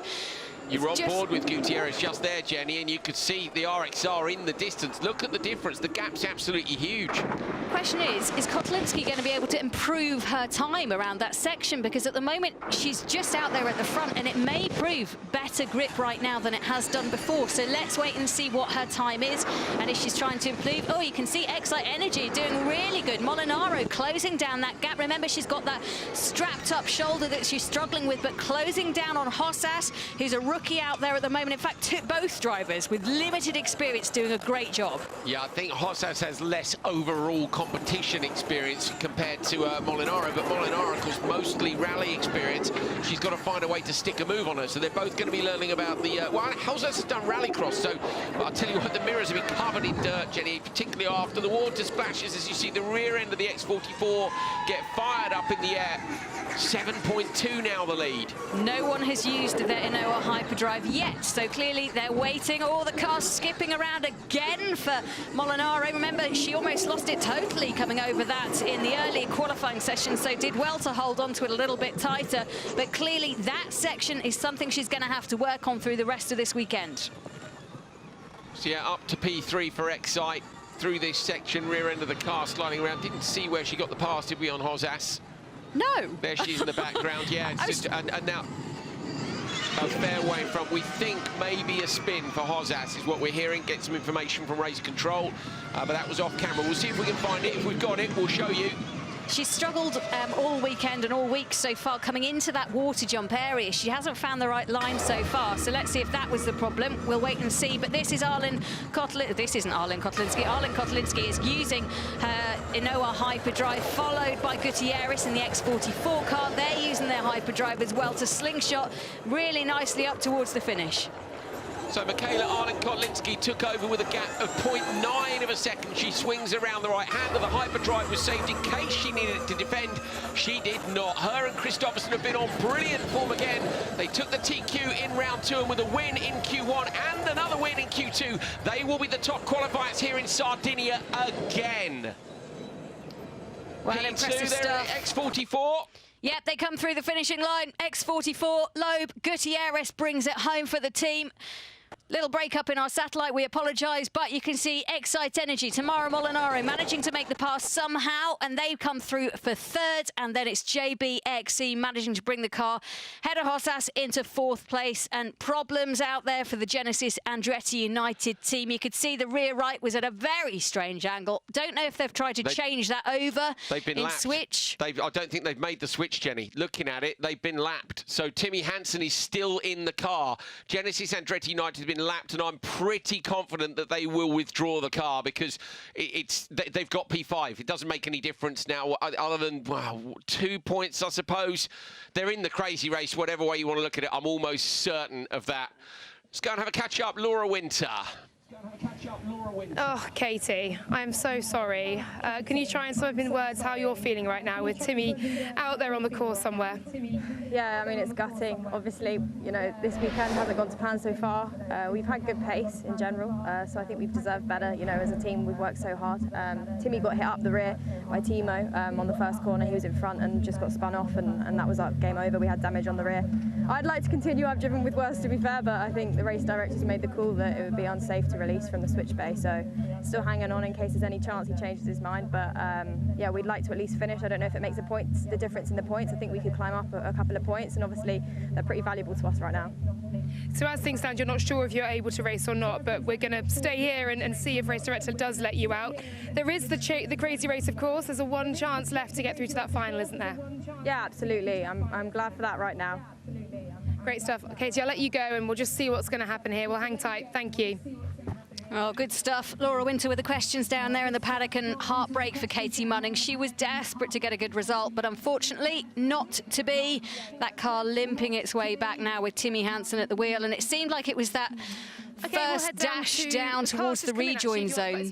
you were on board with Gutierrez just there, Jenny, and you could see the RXR in the distance. Look at the difference. The gap's absolutely huge. Question is Kotlinski going to be able to improve her time around that section? Because at the moment, she's just out there at the front, and it may prove better grip right now than it has done before. So let's wait and see what her time is, and if she's trying to improve. Oh, you can see Excite Energy doing really good. Molinaro closing down that gap. Remember, she's got that strapped up shoulder that she's struggling with, but closing down on Hossas, who's a rookie out there at the moment. In fact, both drivers with limited experience doing a great job. Yeah, I think Hossas has less overall competition experience compared to Molinaro, but Molinaro, of course, mostly rally experience. She's got to find a way to stick a move on her, so they're both going to be learning about the... well, Hossas has done rallycross, so I'll tell you what, the mirrors have been covered in dirt, Jenny, particularly after the water splashes, as you see the rear end of the X44 get fired up in the air. 7.2 now the lead. No one has used their Inoa Hyperdrive yet, so clearly they're waiting. Oh, the car's skipping around again for Molinaro. Remember, she almost lost it totally coming over that in the early qualifying session, so did well to hold on to it a little bit tighter. But clearly that section is something she's going to have to work on through the rest of this weekend. So yeah, up to P3 for Excite through this section, rear end of the car sliding around. Didn't see where she got the pass, did we, on Hossas? No. There she is in the background, yeah. It's just, and now a fairway in front. We think maybe a spin for Hossas is what we're hearing. Get some information from Race Control, but that was off camera. We'll see if we can find it. If we've got it, we'll show you. She's struggled all weekend and all week so far coming into that water jump area. She hasn't found the right line so far, so let's see if that was the problem. We'll wait and see, but this is Arlen-Kotlinski. This isn't Arlen-Kotlinski. Arlen-Kotlinski is using her Inoa Hyperdrive, followed by Gutierrez in the X44 car. They're using their Hyperdrive as well to slingshot really nicely up towards the finish. So Michaela Arlen-Kotlinski took over with a gap of 0.9 of a second. She swings around the right hand of the hyperdrive, was saved in case she needed it to defend. She did not. Her and Kristoffersen have been on brilliant form again. They took the TQ in round 2, and with a win in Q1 and another win in Q2, they will be the top qualifiers here in Sardinia again. Well, P2 impressive there stuff. at X44. Yep, they come through the finishing line. X44, Loeb, Gutierrez brings it home for the team. Little break-up in our satellite, we apologise, but you can see Excite Energy, Tamara Molinaro managing to make the pass somehow, and they come through for third, and then it's JBXE managing to bring the car. Hedda Hossas into fourth place, and problems out there for the Genesis Andretti United team. You could see the rear right was at a very strange angle. Don't know if they've tried to change that over in lapped. switch. I don't think they've made the switch, Jenny. Looking at it, they've been lapped. So Timmy Hansen is still in the car. Genesis Andretti United have been lapped, and I'm pretty confident that they will withdraw the car because they've got P5. It doesn't make any difference now, other than 2 points, I suppose. They're in the crazy race, whatever way you want to look at it. I'm almost certain of that. Let's go and have a catch-up, Laura Winter. Oh, Katie, I'm so sorry. Can you try and sum up in words how you're feeling right now with Timmy out there on the course somewhere? Yeah, I mean, it's gutting. Obviously, you know, this weekend hasn't gone to plan so far. We've had good pace in general, so I think we've deserved better. You know, as a team, we've worked so hard. Timmy got hit up the rear by Timo on the first corner. He was in front and just got spun off, and that was our game over. We had damage on the rear. I'd like to continue. I've driven with worse, to be fair, but I think the race directors made the call that it would be unsafe to release from the switch bay, so still hanging on in case there's any chance he changes his mind, but yeah, we'd like to at least finish. I don't know if it makes the difference in the points. I think we could climb up a couple of points, and obviously they're pretty valuable to us right now. So as things stand, you're not sure if you're able to race or not, but we're going to stay here and see if race director does let you out. There is the crazy race, of course. There's a one chance left to get through to that final, isn't there? Yeah, absolutely. I'm glad for that right now. Great stuff. Katie, I'll let you go and we'll just see what's going to happen here. We'll hang tight. Thank you. Oh, good stuff. Laura Winter with the questions down there in the paddock, and heartbreak for Katie Munning. She was desperate to get a good result, but unfortunately not to be. That car limping its way back now with Timmy Hansen at the wheel, and it seemed like it was that first dash down towards the rejoin zone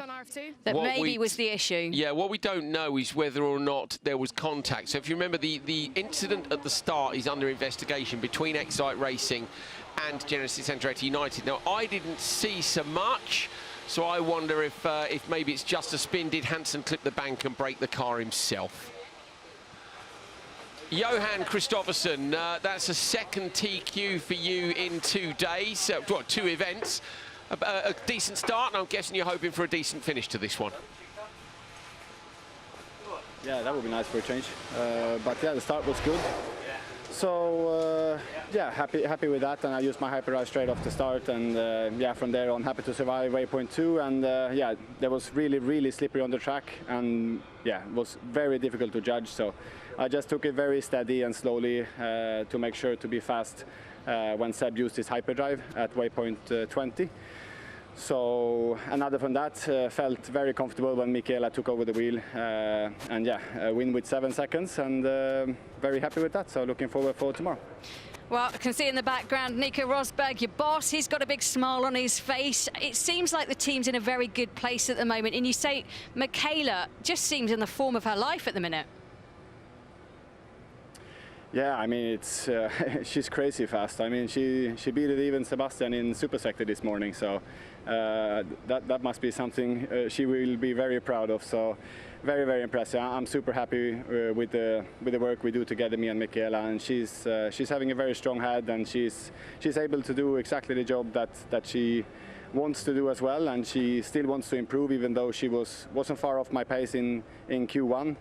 that maybe was the issue. Yeah, what we don't know is whether or not there was contact. So if you remember, the incident at the start is under investigation between Excite Racing and Genesis Andretti United. Now, I didn't see so much, so I wonder if maybe it's just a spin. Did Hansen clip the bank and break the car himself? Johan Kristoffersen, that's a second TQ for you in 2 days, 2 events. A decent start, and I'm guessing you're hoping for a decent finish to this one. Yeah, that would be nice for a change. But yeah, the start was good. So yeah, happy with that, and I used my hyperdrive straight off the start, and yeah, from there on happy to survive waypoint 2, and yeah, that was really slippery on the track, and yeah, it was very difficult to judge, so I just took it very steady and slowly to make sure to be fast when Seb used his hyperdrive at waypoint 20. So, and other than that, felt very comfortable when Michaela took over the wheel, and yeah, win with 7 seconds, and very happy with that, so looking forward for tomorrow. Well, I can see in the background Nico Rosberg, your boss. He's got a big smile on his face. It seems like the team's in a very good place at the moment, and you say Michaela just seems in the form of her life at the minute. Yeah, I mean, it's she's crazy fast. I mean, she beat it even Sebastian in Super Sector this morning, so that must be something she will be very proud of. So very impressive. I'm super happy with the work we do together, me and Michaela, and she's having a very strong head, and she's able to do exactly the job that she wants to do as well, and she still wants to improve, even though she wasn't far off my pace in Q1,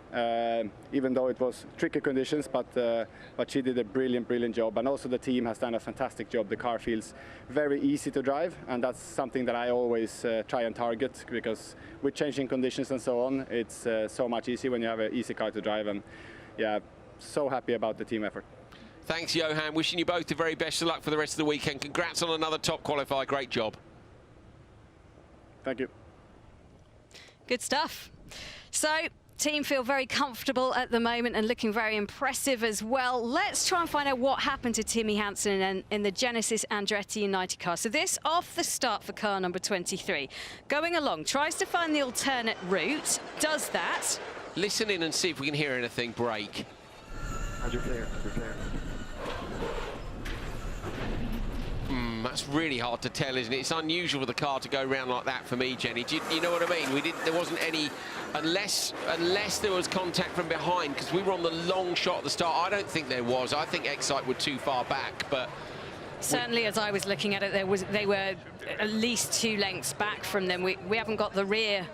even though it was tricky conditions, but she did a brilliant job, and also the team has done a fantastic job. The car feels very easy to drive, and that's something that I always try and target, because with changing conditions and so on, it's so much easier when you have an easy car to drive, and yeah, so happy about the team effort. Thanks, Johan. Wishing you both the very best of luck for the rest of the weekend. Congrats on another top qualifier. Great job. Thank you. Good stuff. So team feel very comfortable at the moment and looking very impressive as well. Let's try and find out what happened to Timmy Hansen in the Genesis Andretti United car. So this off the start for car number 23. Going along, tries to find the alternate route, does that. Listen in and see if we can hear anything break. You're clear, you're clear. That's really hard to tell, isn't it? It's unusual for the car to go around like that for me, Jenny. Do you know what I mean? There wasn't any, unless there was contact from behind, because we were on the long shot at the start. I don't think there was. I think Excite were too far back, but certainly as I was looking at it, they were at least 2 lengths back from them. We haven't got the rear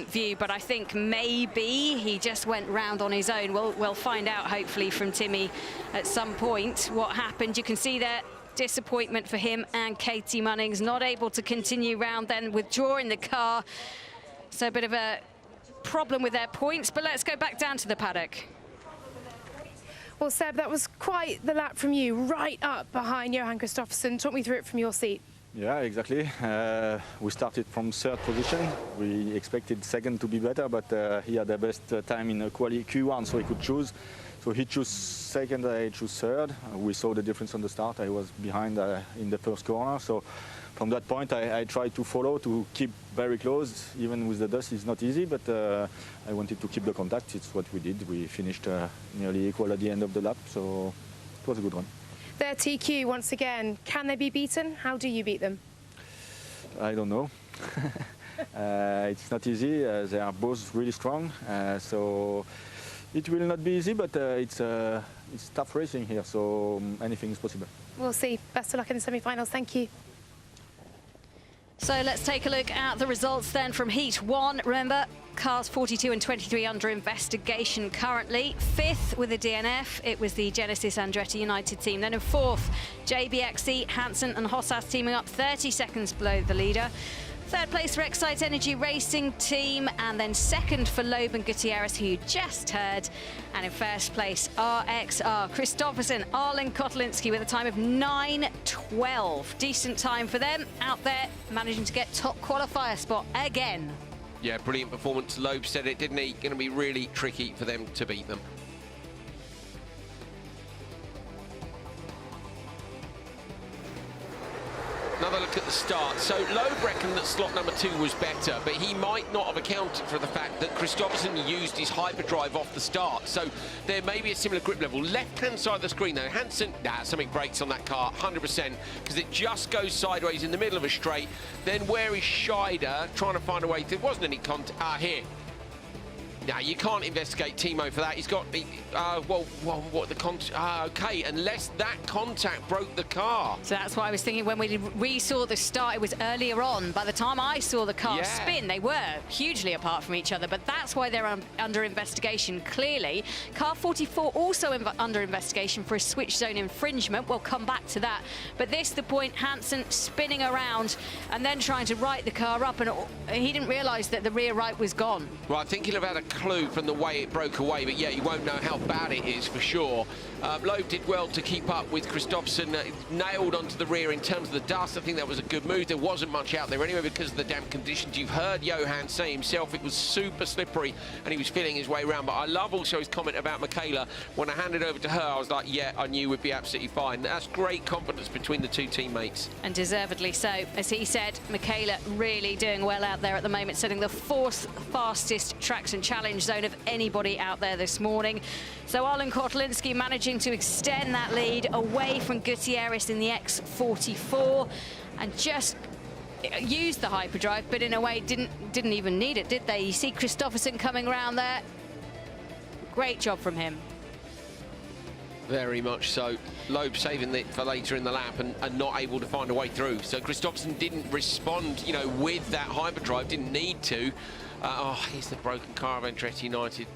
view, but I think maybe he just went round on his own. We'll find out hopefully from Timmy at some point what happened. You can see there disappointment for him and Katie Munnings, not able to continue round, then withdrawing the car. So a bit of a problem with their points, but let's go back down to the paddock. Well, Seb, that was quite the lap from you, right up behind Johan Kristoffersen. Talk me through it from your seat. Yeah, exactly. We started from 3rd position. We expected 2nd to be better, but he had the best time in Q1, so he could choose. So he chose 2nd, I chose 3rd. We saw the difference on the start. I was behind in the first corner. So from that point, I tried to follow, to keep very close. Even with the dust, it's not easy, but I wanted to keep the contact. It's what we did. We finished nearly equal at the end of the lap, so it was a good run. Their TQ, once again, can they be beaten? How do you beat them? I don't know. It's not easy. They are both really strong, so it will not be easy, but it's tough racing here, so anything is possible. We'll see. Best of luck in the semi-finals. Thank you. So let's take a look at the results then from Heat 1. Remember, cars 42 and 23 under investigation currently. 5th with a DNF, it was the Genesis Andretti United team. Then in 4th, JBXE, Hansen and Hossas teaming up 30 seconds below the leader. 3rd place for Excite Energy Racing Team, and then 2nd for Loeb and Gutierrez, who you just heard. And in 1st place, RXR, Kristoffersen, Arlen Kotelinski with a time of 9:12. Decent time for them out there, managing to get top qualifier spot again. Yeah, brilliant performance. Loeb said it, didn't he? Going to be really tricky for them to beat them. Another look at the start. So Loeb reckoned that slot number 2 was better, but he might not have accounted for the fact that Kristoffersen used his hyperdrive off the start. So there may be a similar grip level. Left-hand side of the screen, though, Hansen, something breaks on that car, 100%, because it just goes sideways in the middle of a straight. Then where is Scheider trying to find a way? There wasn't any contact. Here. Now, you can't investigate Timo for that. He's got, okay, unless that contact broke the car. So that's why I was thinking when we saw the start, it was earlier on. By the time I saw the car spin, they were hugely apart from each other, but that's why they're under investigation, clearly. Car 44 also under investigation for a switch zone infringement. We'll come back to that. But this, the point, Hansen spinning around and then trying to right the car up, and he didn't realise that the rear right was gone. Well, I think he'll have had a clue from the way it broke away, but yeah, you won't know how bad it is for sure. Loeb did well to keep up with Kristoffersen, nailed onto the rear in terms of the dust. I think that was a good move. There wasn't much out there anyway because of the damp conditions. You've heard Johan say himself it was super slippery and he was feeling his way around, but I love also his comment about Michaela. When I handed over to her, I was like, yeah, I knew we'd be absolutely fine. That's great confidence between the two teammates. And deservedly so. As he said, Michaela really doing well out there at the moment, setting the 4th fastest traction challenge zone of anybody out there this morning. So Arlen Kotelinski managing to extend that lead away from Gutierrez in the X44 and just used the hyperdrive, but in a way didn't even need it, did they? You see Kristoffersen coming around there. Great job from him. Very much so. Loeb saving it for later in the lap and not able to find a way through. So Kristoffersen didn't respond, you know, with that hyperdrive, didn't need to. Here's the broken car of Andretti United.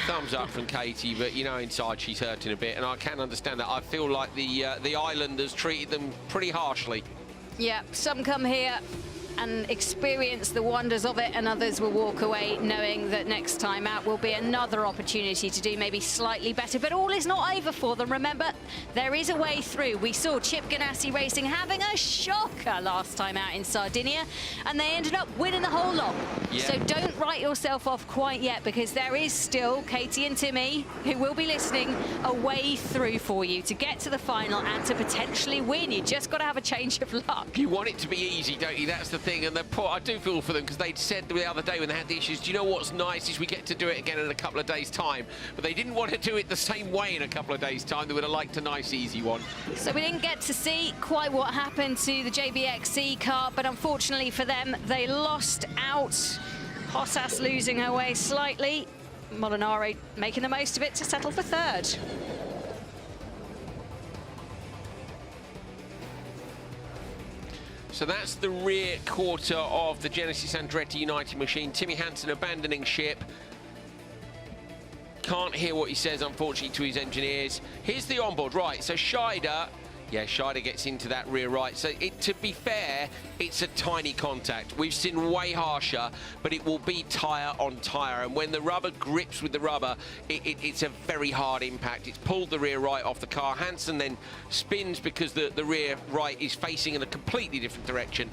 Thumbs up from Katie, but you know inside she's hurting a bit, and I can understand that. I feel like the Islanders treated them pretty harshly. Yeah, some come here and experience the wonders of it, and others will walk away knowing that next time out will be another opportunity to do maybe slightly better. But all is not over for them. Remember, there is a way through. We saw Chip Ganassi Racing having a shocker last time out in Sardinia, and they ended up winning the whole lot. Yeah. So don't write yourself off quite yet, because there is still Katie and Timmy, who will be listening, a way through for you to get to the final and to potentially win. You just got to have a change of luck. You want it to be easy, don't you? That's the thing. And I do feel for them, because they'd said the other day when they had the issues, do you know what's nice is we get to do it again in a couple of days' time. But they didn't want to do it the same way in a couple of days' time. They would have liked a nice, easy one. So we didn't get to see quite what happened to the JBXE car, but unfortunately for them, they lost out. Hossas losing her way slightly. Molinari making the most of it to settle for third. So that's the rear quarter of the Genesis Andretti United machine. Timmy Hansen abandoning ship. Can't hear what he says, unfortunately, to his engineers. Here's the onboard, right, so Scheider, yeah, Scheider gets into that rear right. So to be fair, it's a tiny contact. We've seen way harsher, but it will be tyre on tyre. And when the rubber grips with the rubber, it's a very hard impact. It's pulled the rear right off the car. Hansen then spins because the rear right is facing in a completely different direction.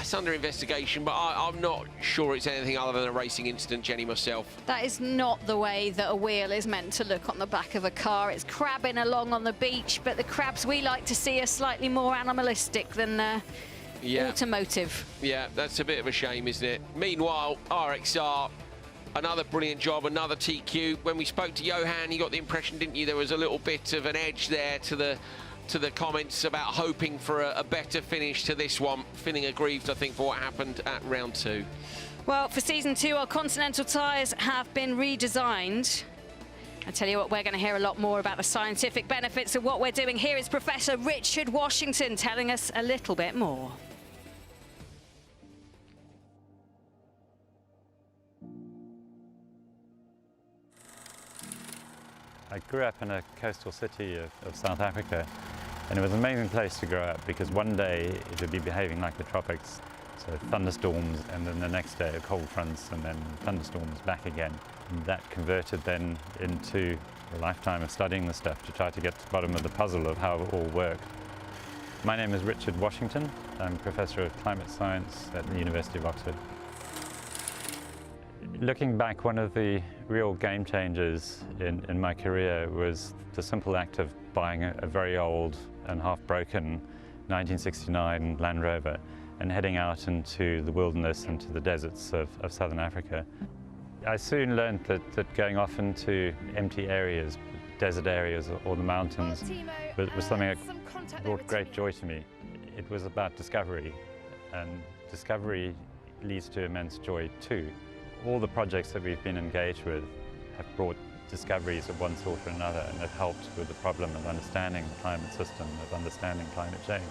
It's under investigation, but I'm not sure it's anything other than a racing incident, Jenny, myself. That is not the way that a wheel is meant to look on the back of a car. It's crabbing along on the beach, but the crabs we like to see are slightly more animalistic than automotive. Yeah, that's a bit of a shame, isn't it? Meanwhile, RXR, another brilliant job, another TQ. When we spoke to Johan, you got the impression, didn't you, there was a little bit of an edge there to the comments about hoping for a better finish to this one. Feeling aggrieved, I think, for what happened at round 2. Well, for season 2, our Continental tyres have been redesigned. I tell you what, we're going to hear a lot more about the scientific benefits of what we're doing. Here is Professor Richard Washington telling us a little bit more. I grew up in a coastal city of South Africa, and it was an amazing place to grow up because one day it would be behaving like the tropics, so thunderstorms, and then the next day cold fronts, and then thunderstorms back again. And that converted then into a lifetime of studying the stuff to try to get to the bottom of the puzzle of how it all worked. My name is Richard Washington. I'm Professor of Climate Science at the University of Oxford. Looking back, one of the real game changers in my career was the simple act of buying a very old and half-broken 1969 Land Rover and heading out into the wilderness and to the deserts of southern Africa. I soon learned that going off into empty areas, desert areas or the mountains was something that brought great joy to me. It was about discovery, and discovery leads to immense joy too. All the projects that we've been engaged with have brought discoveries of one sort or another, and have helped with the problem of understanding the climate system, of understanding climate change.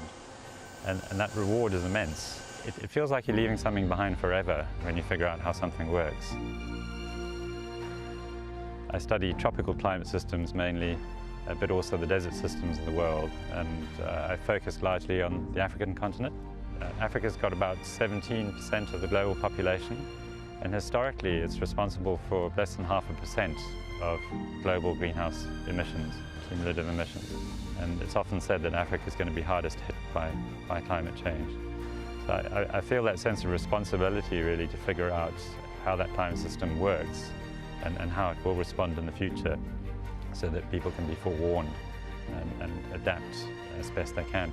And that reward is immense. It feels like you're leaving something behind forever when you figure out how something works. I study tropical climate systems mainly, but also the desert systems of the world, and I focus largely on the African continent. Africa's got about 17% of the global population, and historically it's responsible for less than 0.5% of global greenhouse emissions, cumulative emissions. And it's often said that Africa is going to be hardest hit by climate change. So I feel that sense of responsibility really to figure out how that climate system works and how it will respond in the future, so that people can be forewarned and adapt as best they can.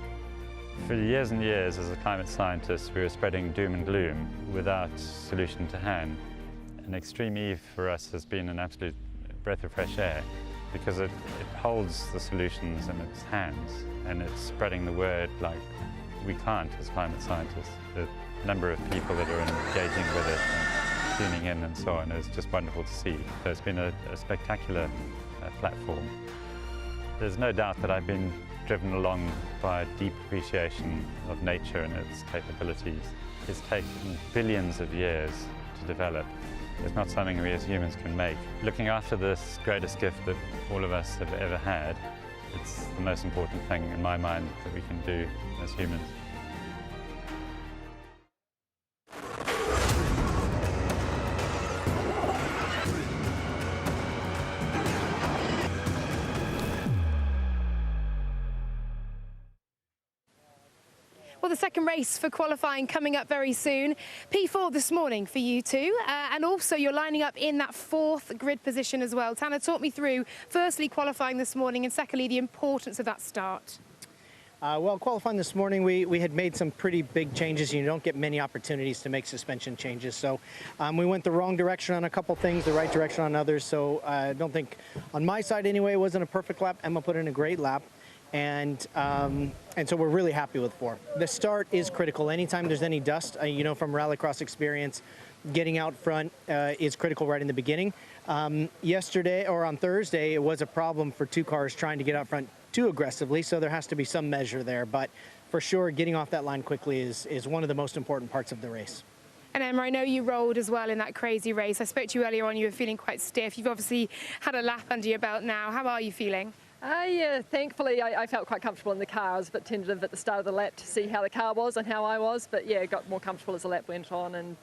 For years and years as a climate scientist, we were spreading doom and gloom without solution to hand. And Extreme Eve for us has been an absolute breath of fresh air, because it holds the solutions in its hands, and it's spreading the word like we can't as climate scientists. The number of people that are engaging with it and tuning in and so on is just wonderful to see. So it's been a spectacular platform. There's no doubt that I've been driven along by a deep appreciation of nature and its capabilities. It's taken billions of years to develop. It's not something we as humans can make. Looking after this greatest gift that all of us have ever had, it's the most important thing in my mind that we can do as humans. Well, the second race for qualifying coming up very soon. P4 this morning for you two, and also you're lining up in that 4th grid position as well. Tanner, talk me through, firstly, qualifying this morning, and secondly, the importance of that start. Well, qualifying this morning, we had made some pretty big changes. You don't get many opportunities to make suspension changes. So we went the wrong direction on a couple things, the right direction on others. So I don't think, on my side anyway, it wasn't a perfect lap. Emma put in a great lap. And so we're really happy with 4. The start is critical. Anytime there's any dust, you know, from rallycross experience, getting out front is critical right in the beginning. Yesterday, or on Thursday, it was a problem for 2 cars trying to get out front too aggressively, so there has to be some measure there. But for sure, getting off that line quickly is one of the most important parts of the race. And Emma, I know you rolled as well in that crazy race. I spoke to you earlier on, you were feeling quite stiff. You've obviously had a lap under your belt now. How are you feeling? Thankfully, I felt quite comfortable in the car. I was a bit tentative at the start of the lap to see how the car was and how I was, but yeah, got more comfortable as the lap went on, and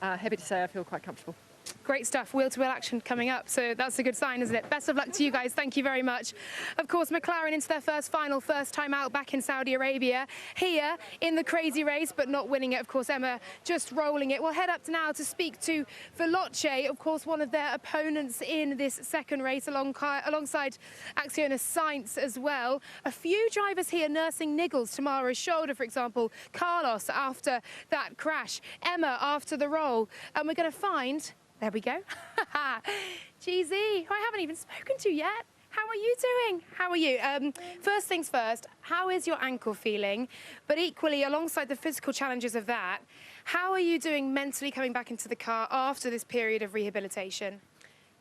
happy to say I feel quite comfortable. Great stuff, wheel-to-wheel action coming up, so that's a good sign, isn't it? Best of luck to you guys, thank you very much. Of course, McLaren into their first time out back in Saudi Arabia, here in the crazy race, but not winning it. Of course, Emma just rolling it. We'll head up now to speak to Veloce, of course, one of their opponents in this second race, alongside Acciona Sainz as well. A few drivers here nursing niggles. Tamara's shoulder, for example, Carlos after that crash, Emma after the roll, and we're going to find... There we go. GZ, who I haven't even spoken to yet. How are you doing? How are you? First things first, how is your ankle feeling? But equally, alongside the physical challenges of that, how are you doing mentally coming back into the car after this period of rehabilitation?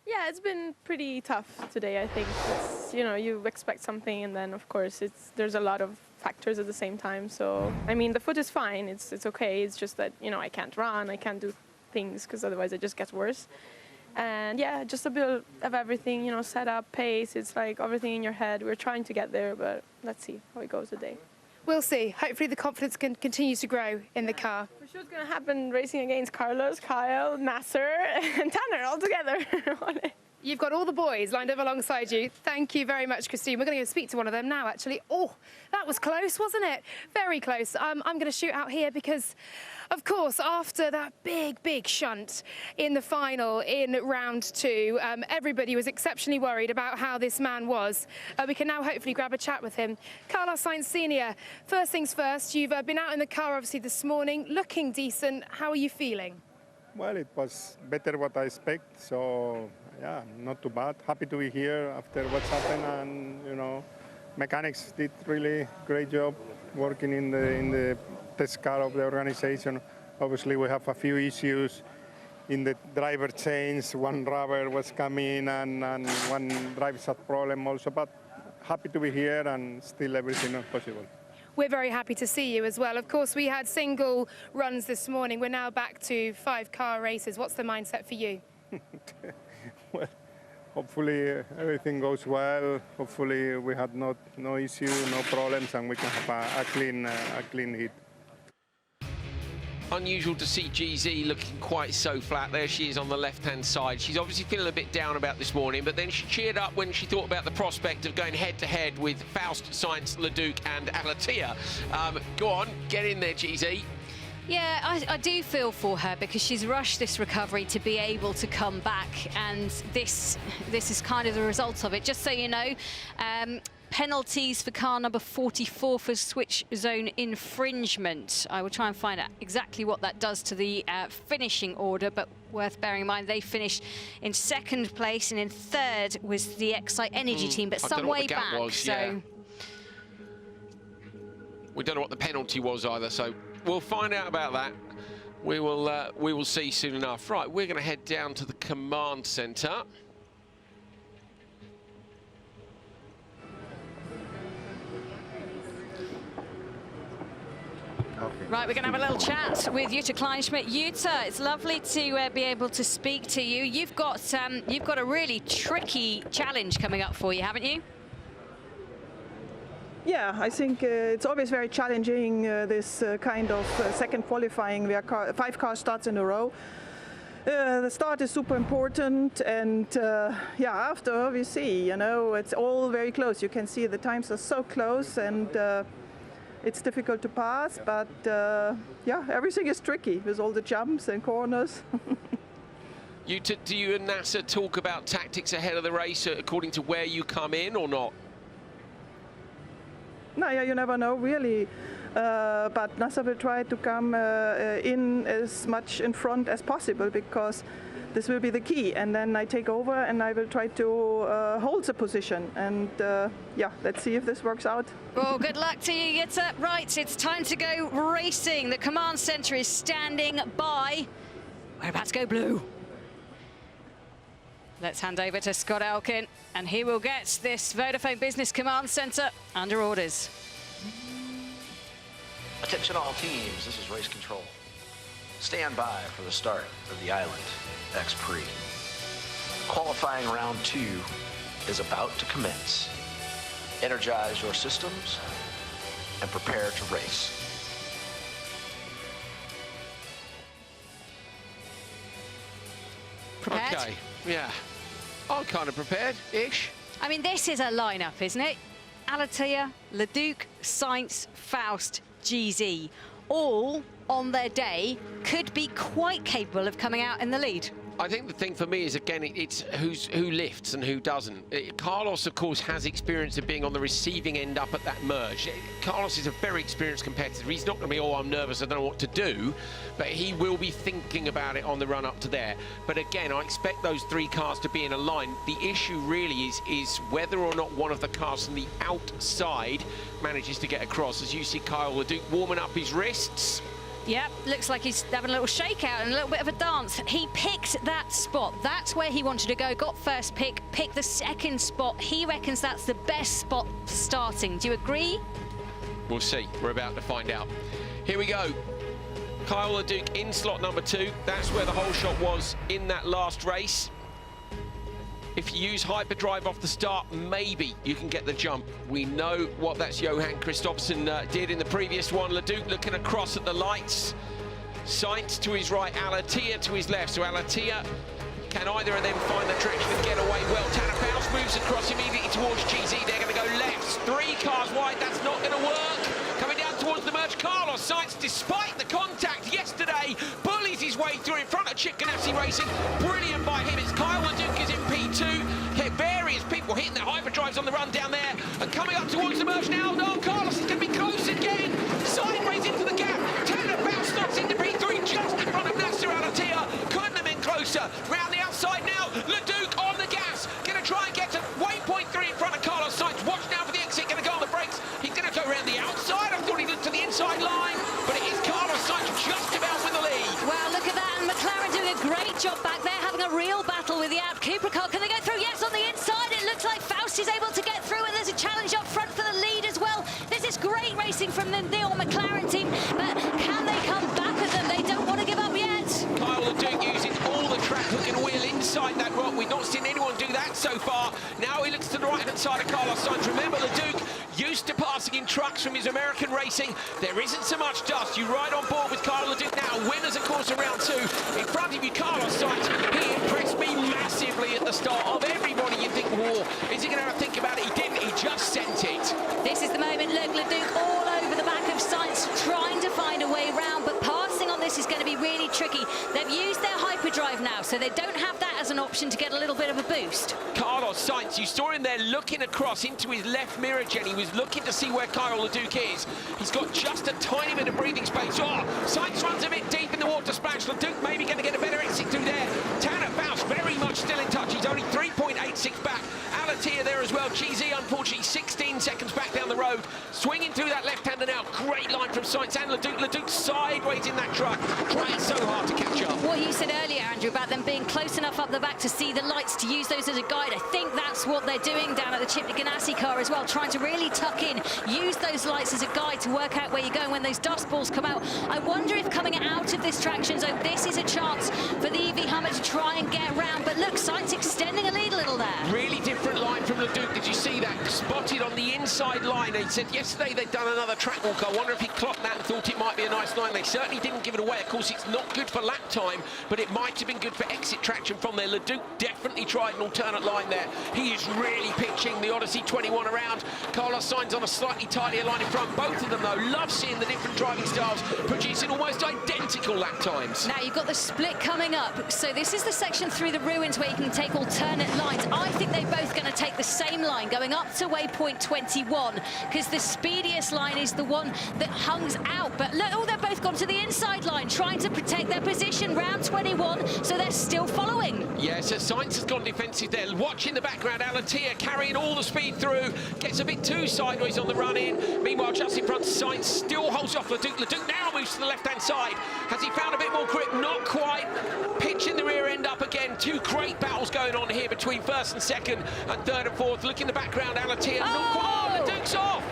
Yeah, it's been pretty tough today, I think. It's, you know, you expect something, and then, of course, there's a lot of factors at the same time. So, I mean, the foot is fine. It's okay. It's just that, you know, I can't run. I can't do things because otherwise it just gets worse. And yeah, just a bit of everything, you know, setup, pace, it's like everything in your head. We're trying to get there, but let's see how it goes today. We'll see. Hopefully the confidence continues to grow in the car. For sure it's going to happen racing against Carlos, Kyle, Nasser and Tanner all together. You've got all the boys lined up alongside you. Thank you very much, Christine. We're going to go speak to one of them now, actually. Oh, that was close, wasn't it? Very close. I'm going to shoot out here because, of course, after that big shunt in the final in round 2, everybody was exceptionally worried about how this man was. We can now hopefully grab a chat with him. Carlos Sainz Sr., first things first, you've been out in the car, obviously, this morning, looking decent. How are you feeling? Well, it was better what I expect, so yeah, not too bad. Happy to be here after what's happened, and you know, mechanics did really great job working in the test car of the organization. Obviously, we have a few issues in the driver change. One rubber was coming, and one drive had problem also. But happy to be here, and still everything is possible. We're very happy to see you as well. Of course, we had single runs this morning. We're now back to 5-car races. What's the mindset for you? Well, hopefully everything goes well. Hopefully we had no issue, no problems, and we can have a clean hit. Unusual to see GZ looking quite so flat. There she is on the left-hand side. She's obviously feeling a bit down about this morning, but then she cheered up when she thought about the prospect of going head-to-head with Faust, Sainz, Leduc and Alatia. Go on, get in there, GZ. Yeah, I do feel for her because she's rushed this recovery to be able to come back, and this is kind of the result of it. Just so you know, penalties for car number 44 for switch zone infringement. I will try and find out exactly what that does to the finishing order, but worth bearing in mind they finished in 2nd place, and in 3rd was the Excite Energy team, but some way back. Yeah. We don't know what the penalty was either, so we'll find out about that. We will see soon enough. Right, we're going to head down to the command centre. Right, we're going to have a little chat with Jutta Kleinschmidt. Jutta, it's lovely to be able to speak to you. You've got a really tricky challenge coming up for you, haven't you? Yeah, I think it's always very challenging, this kind of second qualifying where 5 car starts in a row. The start is super important, and yeah, after we see, you know, it's all very close. You can see the times are so close, and it's difficult to pass, but yeah, everything is tricky with all the jumps and corners. Do you and NASA talk about tactics ahead of the race according to where you come in or not? No, yeah, you never know really. But NASA will try to come in as much in front as possible, because this will be the key. And then I take over and I will try to hold the position. And yeah, let's see if this works out. Well, good luck to you, Jutta. Right, it's time to go racing. The command center is standing by. We're about to go blue. Let's hand over to Scott Elkin, and he will get this Vodafone Business Command Center under orders. Attention all teams, this is race control. Stand by for the start of the Island X Prix. Qualifying round 2 is about to commence. Energize your systems and prepare to race. Prepared? Okay, yeah. I'm kind of prepared-ish. I mean, this is a lineup, isn't it? Alatia, Leduc, Sainz, Faust, GZ, all on their day could be quite capable of coming out in the lead. I think the thing for me is, again, it's who lifts and who doesn't. Carlos, of course, has experience of being on the receiving end up at that merge. Carlos is a very experienced competitor. He's not going to be, oh, I'm nervous, I don't know what to do, but he will be thinking about it on the run up to there. But again, I expect those 3 cars to be in a line. The issue really is whether or not one of the cars from the outside manages to get across. As you see Kyle Leduc warming up his wrists. Yep, looks like he's having a little shakeout and a little bit of a dance. He picked that spot. That's where he wanted to go. Got first pick, picked the second spot. He reckons that's the best spot starting. Do you agree? We'll see. We're about to find out. Here we go. Kyle Leduc in slot number 2. That's where the whole shot was in that last race. If you use hyperdrive off the start, maybe you can get the jump. We know what that's Johan Kristoffersson did in the previous one. Leduc looking across at the lights. Sainz to his right, Alatia to his left. So Alatia, can either of them find the traction and get away well? Tanner Faust moves across immediately towards GZ. They're going to go left. 3 cars wide, that's not going to work. Coming down towards the merge, Carlos Sainz, despite the contact yesterday, bullies his way through in front of Chip Ganassi Racing. Brilliant by him. It's Kyle Leduc is in P2. Various people hitting their hyperdrives on the run down there. And coming up towards the merge now, no, Carlos is going to be close again. Sideways into the gap. Tanner Faust slots into P3 just in front of Nasser Alatia. Couldn't have been closer. Round the outside now, Leduc on the gas. Going to try and get to waypoint 3 in front of Carlos Sainz. Watch now for the exit. Going to go on the brakes. He's going to go around the outside. I thought he looked to the inside line, but it is Carlos Sainz just about with the lead. Well, look at that. And McLaren doing a great job back there, having a real battle with the Abt Cooper car. Can they go through? Yes, on the inside. It looks like Faust is able to get through, and there's a challenge up front for the lead as well. This is great racing from the NEOM McLaren team, but can they come back at them? They don't want to give up yet. Kyle Leduc using all the track hook and wheel inside that rock. We've not seen anyone do that so far. Now he looks to the right-hand side of Carlos Sainz. Remember, Leduc used to passing in trucks from his American racing. There isn't so much dust. You ride on board with Kyle Leduc now. Winners, of course, of round 2. In front of you, Carlos Sainz. He impressed me massively at the start. Of everybody, you think, whoa, is he going to have to think about it? He didn't. He just sent it. This is the moment. Look, Leduc all over the back of Sainz, trying to find a way round, but passing on this is going to be really tricky. They've used their hyperdrive now, so they don't have that as an option to get a little bit of a boost. Carlos Sainz, you saw him there looking across into his left mirror, Jenny. He was looking to see where Kyle Leduc is. He's got just a tiny bit of breathing space. Oh, Sainz runs a bit deep in the water splash. Leduc maybe going to get a better exit through there. Tanner Faust very much still in touch. He's only 3.86 back. Alatia there as well. GZ, unfortunately, 16 seconds back down the road. Swinging through that left-hander now. Great line from Sainz and Leduc. Leduc sideways in that truck. Trying so hard to catch up. What you said earlier, Andrew, about them being close enough up the back to see the lights, to use those as a guide. I think that's what they're doing down at the Chip Ganassi car as well, trying to really tuck in, use those lights as a guide to work out where you're going when those dust balls come out. I wonder if coming out of this traction zone, this is a chance for the EV Hummer to try and get around. But look, Sainz extending a lead a little there. Really different brilliant line from Leduc. Did you see that? Spotted on the inside line. They said yesterday they'd done another track walk. I wonder if he clocked that and thought it might be a nice line. They certainly didn't give it away. Of course, it's not good for lap time, but it might have been good for exit traction from there. Leduc definitely tried an alternate line there. He is really pitching the Odyssey 21 around. Carlos Sainz on a slightly tidier line in front. Both of them, though, love seeing the different driving styles producing almost identical lap times. Now, you've got the split coming up. So this is the section through the ruins where you can take alternate lines. I think they're both going to take the same line going up to waypoint 21, because the speediest line is the one that hungs out. But look, oh, they've both gone to the inside line, trying to protect their position round 21, so they're still following. Yeah, so Sainz has gone defensive there. Watch in the background, Alatia carrying all the speed through, gets a bit too sideways on the run-in. Meanwhile, just in front, Sainz still holds off Leduc. Leduc now moves to the left-hand side. Has he found a bit more grip? Not quite. Pitching the rear end up again. Two great battles going on here between first and second and third and fourth. Look in the background, Alatia. Oh, Leduc's off.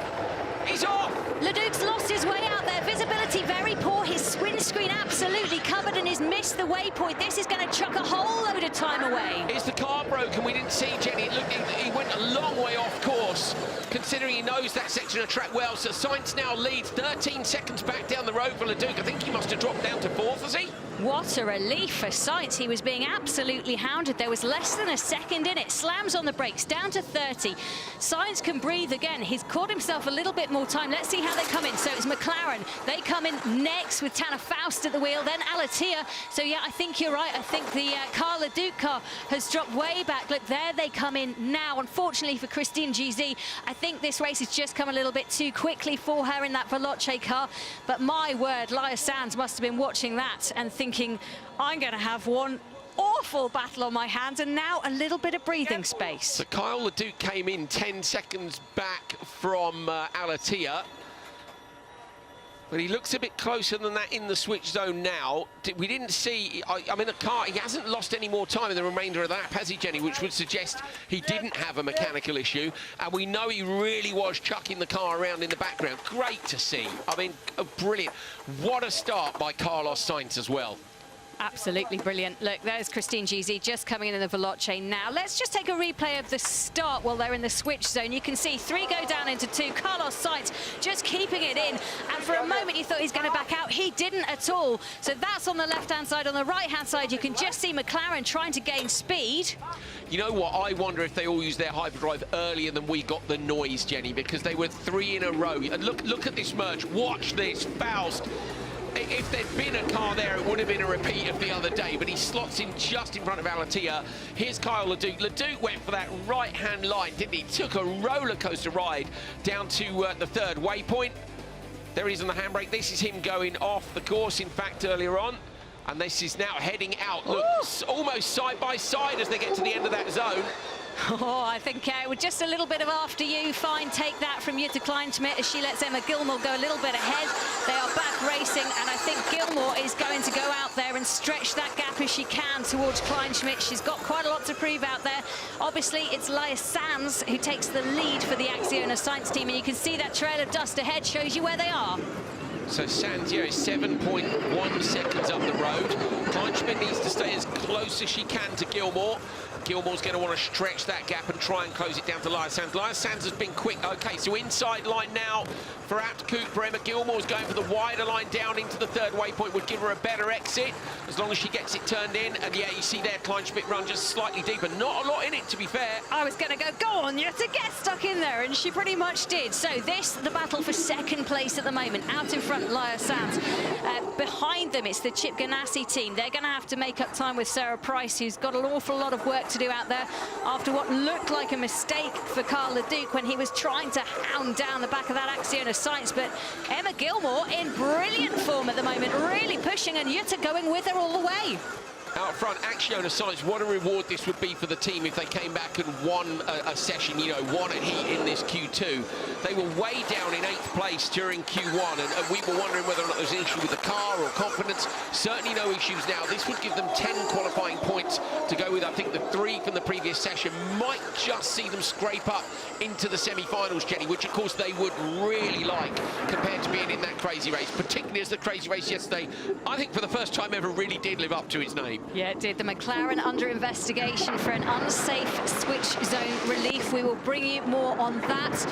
He's off. Leduk's lost his way out there. Visibility very poor. His windscreen absolutely covered and he's missed the waypoint. This is going to chuck a whole load of time away. Is the car broken? We didn't see Jenny. It looked, he went a long way off course, considering he knows that section of track well. So Sainz now leads 13 seconds back down the road for Leduc. I think he must have dropped down to fourth, has he? What a relief for Sainz. He was being absolutely hounded. There was less than a second in it. Slams on the brakes, down to 30. Sainz can breathe again. He's caught himself a little bit more time. Let's see how they come in. So it's McLaren. They come in next with Tanner Faust at the wheel, then Alatia. So yeah, I think you're right. I think the Carl Leduc car has dropped way back. Look, there they come in now. Unfortunately for Christine GZ, I think this race has just come a little bit too quickly for her in that Veloce car. But my word, Laya Sands must have been watching that and thinking, I'm going to have one awful battle on my hands, and now a little bit of breathing space. So Kyle Leduc came in 10 seconds back from Alatia. But he looks a bit closer than that in the switch zone now. We didn't see, I mean, the car, he hasn't lost any more time in the remainder of that, has he, Jenny? Which would suggest he didn't have a mechanical issue. And we know he really was chucking the car around in the background. Great to see. I mean, brilliant. What a start by Carlos Sainz as well. Absolutely brilliant. Look, there's Christine GZ just coming in the Veloce now. Let's just take a replay of the start while they're in the switch zone. You can see 3 go down into 2. Carlos Sainz just keeping it in. And for a moment, you thought he's going to back out. He didn't at all. So that's on the left-hand side. On the right-hand side, you can just see McLaren trying to gain speed. You know what? I wonder if they all used their hyperdrive earlier than we got the noise, Jenny, because they were 3 in a row. And look at this merge. Watch this. Faust. If there'd been a car there, it would have been a repeat of the other day, but he slots in just in front of Alatia. Here's Kyle Leduc. Leduc went for that right-hand line, didn't he? Took a roller coaster ride down to the third waypoint. There he is on the handbrake. This is him going off the course, in fact, earlier on. And this is now heading out. Look, almost side by side as they get to the end of that zone. Oh, I think with just a little bit of after you, fine, take that from Jutta Kleinschmidt as she lets Emma Gilmore go a little bit ahead. They are back racing, and I think Gilmore is going to go out there and stretch that gap as she can towards Kleinschmidt. She's got quite a lot to prove out there. Obviously, it's Laya Sands who takes the lead for the Acciona Sainz team, and you can see that trail of dust ahead shows you where they are. So Sands here is 7.1 seconds up the road. Kleinschmidt needs to stay as close as she can to Gilmore. Gilmore's going to want to stretch that gap and try and close it down to Laya Sands. Laya Sands has been quick. OK, so inside line now for Abt Cooper. Emma Gilmore's going for the wider line down into the third waypoint. Would give her a better exit as long as she gets it turned in. And yeah, you see there, Kleinschmidt run just slightly deeper. Not a lot in it, to be fair. I was going to go on, Jutta, get stuck in there, and she pretty much did. So this, the battle for second place at the moment. Out in front, Laya Sands. Behind them, it's the Chip Ganassi team. They're going to have to make up time with Sarah Price, who's got an awful lot of work to do out there after what looked like a mistake for Carl Leduc when he was trying to hound down the back of that Acciona Sainz. But Emma Gilmore in brilliant form at the moment, really pushing, and Jutta going with her all the way. Out front, Acciona Sainz, what a reward this would be for the team if they came back and won a session, you know, won a heat in this Q2. They were way down in 8th place during Q1, and we were wondering whether or not there was an issue with the car or confidence. Certainly no issues now. This would give them 10 qualifying points to go with. I think the 3 from the previous session might just see them scrape up into the semi-finals, Jenny, which of course they would really like compared to being in that crazy race, particularly as the crazy race yesterday, I think for the first time ever, really did live up to its name. Yeah, it did. The McLaren under investigation for an unsafe switch zone relief. We will bring you more on that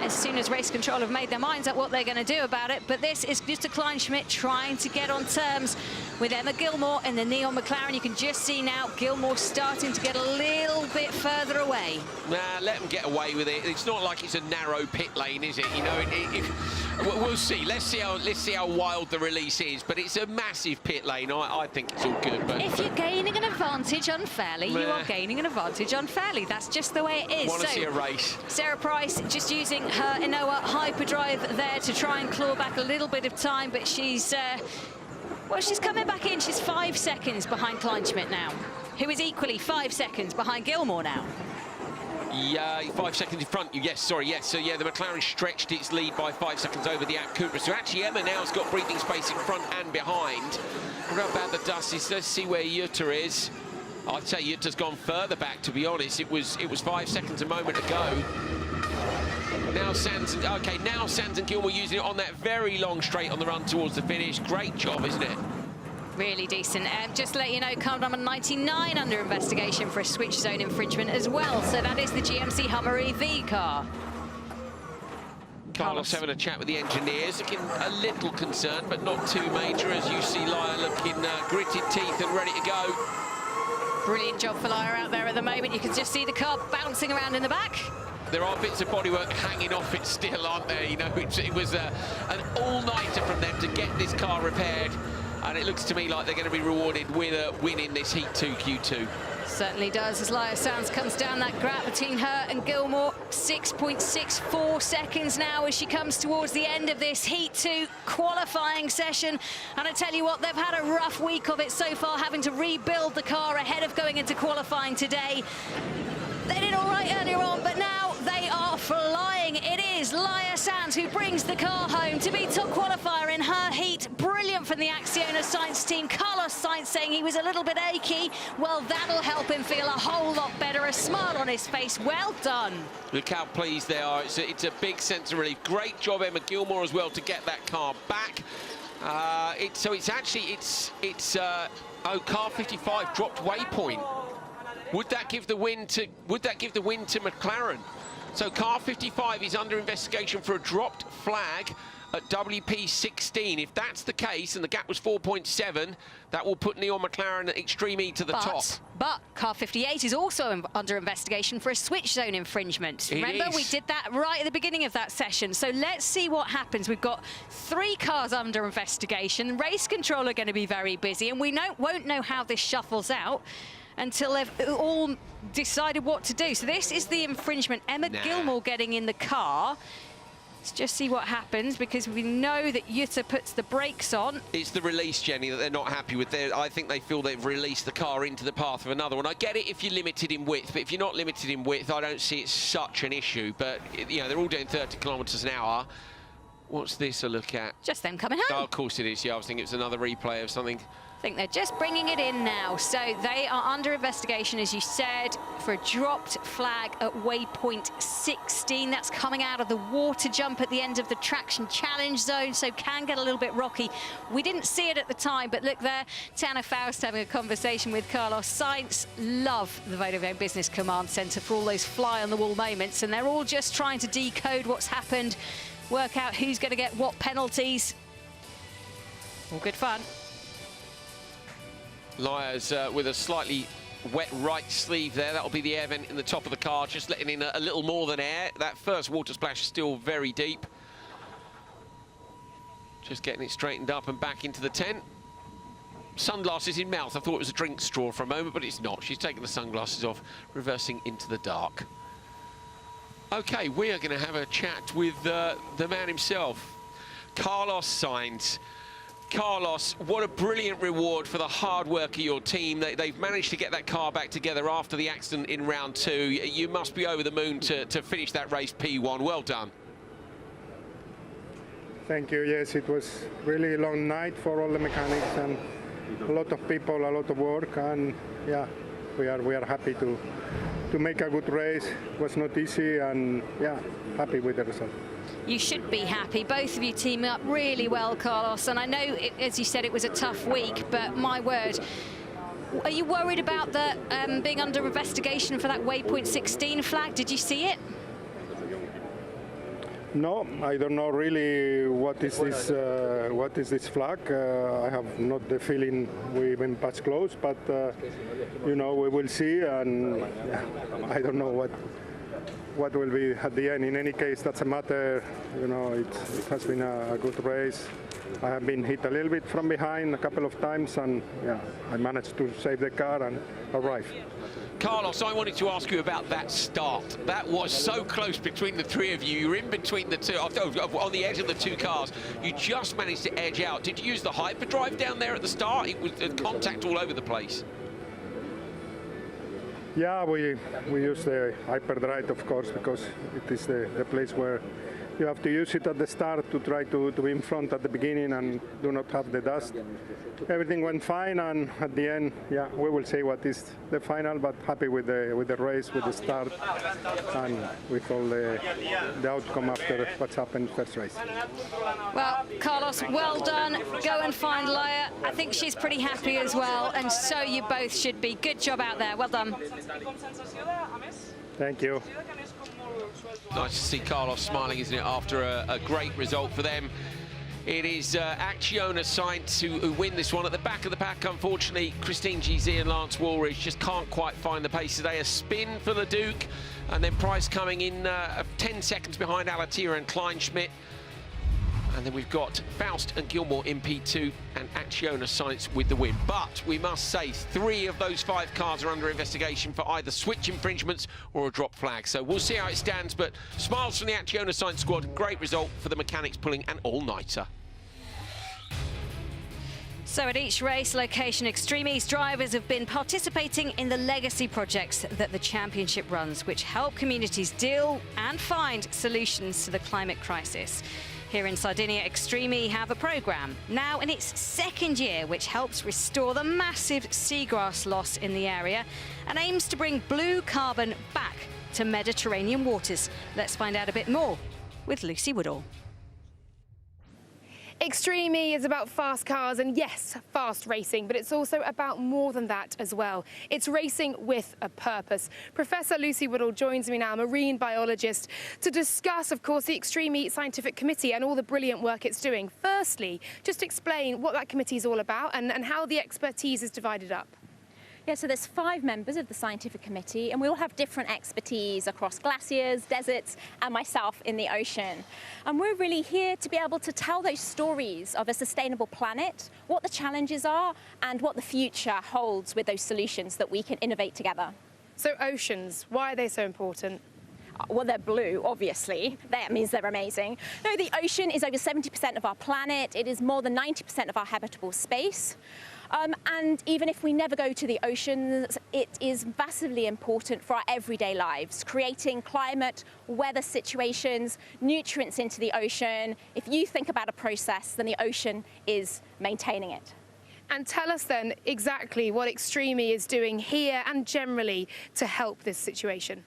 as soon as race control have made their minds up what they're going to do about it. But this is Jutta Kleinschmidt trying to get on terms with Emma Gilmore in the NEOM McLaren. You can just see now Gilmore starting to get a little bit further away. Nah, let them get away with it. It's not like it's a narrow pit lane, is it? You know, we'll see. Let's see how wild the release is. But it's a massive pit lane. I think it's all good. But if you're gaining an advantage unfairly, you are gaining an advantage unfairly. That's just the way it is. Want to see a race. Sarah Price just using her Inoa hyperdrive there to try and claw back a little bit of time, but she's well, she's coming back in. She's 5 seconds behind Kleinschmidt now, who is equally 5 seconds behind Gilmore now. Yeah, 5 seconds in front. Yes, sorry, yes. So, yeah, the McLaren stretched its lead by 5 seconds over the Acciona. So, actually, Emma now's got breathing space in front and behind. What about the dust? Let's see where Jutta is. I'd say Jutta's gone further back, to be honest. It was 5 seconds a moment ago. Now Sainz and Gilmore using it on that very long straight on the run towards the finish. Great job, isn't it? Really decent. Just to let you know, car number 99 under investigation for a switch zone infringement as well. So that is the GMC Hummer EV car. Carlos having a chat with the engineers, looking a little concerned, but not too major, as you see Laya looking gritted teeth and ready to go. Brilliant job for Laya out there at the moment. You can just see the car bouncing around in the back. There are bits of bodywork hanging off it still, aren't there? You know, it was an all-nighter from them to get this car repaired. And it looks to me like they're going to be rewarded with a win in this Heat 2 Q2. Certainly does, as Laya Sainz comes down that gap between her and Gilmore. 6.64 seconds now as she comes towards the end of this Heat 2 qualifying session. And I tell you what, they've had a rough week of it so far, having to rebuild the car ahead of going into qualifying today. They did all right earlier on, but now they are flying. It is Laya Sainz who brings the car home to be top qualifier in her heat. Brilliant from the Acciona Sainz team. Carlos Sainz saying he was a little bit achy. Well, that'll help him feel a whole lot better. A smile on his face. Well done. Look how pleased they are. It's a big sense of relief. Great job, Emma Gilmore, as well, to get that car back. Car 55 dropped waypoint. Would that give the win to McLaren? So car 55 is under investigation for a dropped flag at WP16. If that's the case, and the gap was 4.7, that will put NEOM McLaren at Extreme E to the top. But car 58 is also under investigation for a switch zone infringement. Remember, we did that right at the beginning of that session. So let's see what happens. We've got 3 cars under investigation. Race control are going to be very busy, and we won't know how this shuffles out until they've all decided what to do. So this is the infringement. Emma Gilmore getting in the car. Let's just see what happens, because we know that Jutta puts the brakes on. It's the release, Jenny, that they're not happy with. I think they feel they've released the car into the path of another one. I get it if you're limited in width, but if you're not limited in width, I don't see it such an issue. But, you know, they're all doing 30 kilometres an hour. What's this a look at? Just them coming home. Oh, of course it is. Yeah, I was thinking it was another replay of something. I think they're just bringing it in now. So they are under investigation, as you said, for a dropped flag at waypoint 16. That's coming out of the water jump at the end of the traction challenge zone, so can get a little bit rocky. We didn't see it at the time, but look there, Tanner Faust having a conversation with Carlos Sainz. Love the Vodafone Business Command Centre for all those fly-on-the-wall moments, and they're all just trying to decode what's happened, work out who's going to get what penalties. All good fun. Liars with a slightly wet right sleeve there. That'll be the air vent in the top of the car, just letting in a little more than air. That first water splash is still very deep. Just getting it straightened up and back into the tent. Sunglasses in mouth. I thought it was a drink straw for a moment, but it's not. She's taking the sunglasses off, reversing into the dark. Okay, we are going to have a chat with the man himself, Carlos Sainz. Carlos, what a brilliant reward for the hard work of your team. They've managed to get that car back together after the accident in round 2. You must be over the moon to finish that race P1. Well done. Thank you. Yes, it was really a long night for all the mechanics and a lot of people, a lot of work, and yeah, we are happy to make a good race. It was not easy, and yeah, happy with the result. You should be happy. Both of you team up really well, Carlos. And I know, as you said, it was a tough week, but my word, Are you worried about the being under investigation for that waypoint 16 flag? Did you see it? No, I don't know really what is this flag. I have not the feeling we even passed close, but you know, we will see, and I don't know what will be at the end. In any case, that's a matter. You know, it has been a good race. I have been hit a little bit from behind a couple of times, and yeah, I managed to save the car and arrive. Carlos, I wanted to ask you about that start. That was so close between the three of you. You were in between the two, on the edge of the two cars. You just managed to edge out. Did you use the hyperdrive down there at the start? It was contact all over the place. Yeah, we use the hyperdrive, of course, because it is the place where you have to use it at the start to try to be in front at the beginning and do not have the dust. Everything went fine, and at the end, yeah, we will see what is the final, but happy with the race, with the start, and with all the outcome after what's happened first race. Well, Carlos, well done. Go and find Laia. I think she's pretty happy as well, and so you both should be. Good job out there. Well done. Thank you. Nice to see Carlos smiling, isn't it, after a great result for them. It is Acciona Sainz who win this one. At the back of the pack, unfortunately, Christine GZ and Lance Woolridge just can't quite find the pace today. A spin for the Duke, and then Price coming in 10 seconds behind Alatia and Kleinschmidt. And then we've got Faust and Gilmore in P2 and Acciona Sainz with the win. But we must say 3 of those 5 cars are under investigation for either switch infringements or a drop flag. So we'll see how it stands, but smiles from the Acciona Sainz squad. Great result for the mechanics pulling an all-nighter. So at each race location, Extreme E's drivers have been participating in the legacy projects that the championship runs, which help communities deal and find solutions to the climate crisis. Here in Sardinia, Extreme E have a programme, now in its 2nd year, which helps restore the massive seagrass loss in the area and aims to bring blue carbon back to Mediterranean waters. Let's find out a bit more with Lucy Woodall. Extreme E is about fast cars and, yes, fast racing, but it's also about more than that as well. It's racing with a purpose. Professor Lucy Woodall joins me now, marine biologist, to discuss, of course, the Extreme E Scientific Committee and all the brilliant work it's doing. Firstly, just explain what that committee is all about and how the expertise is divided up. Yeah, so there's 5 members of the scientific committee, and we all have different expertise across glaciers, deserts, and myself in the ocean. And we're really here to be able to tell those stories of a sustainable planet, what the challenges are, and what the future holds with those solutions that we can innovate together. So oceans, why are they so important? Well, they're blue, obviously. That means they're amazing. No, the ocean is over 70% of our planet. It is more than 90% of our habitable space. And even if we never go to the oceans, it is massively important for our everyday lives, creating climate, weather situations, nutrients into the ocean. If you think about a process, then the ocean is maintaining it. And tell us then exactly what Extreme E is doing here and generally to help this situation.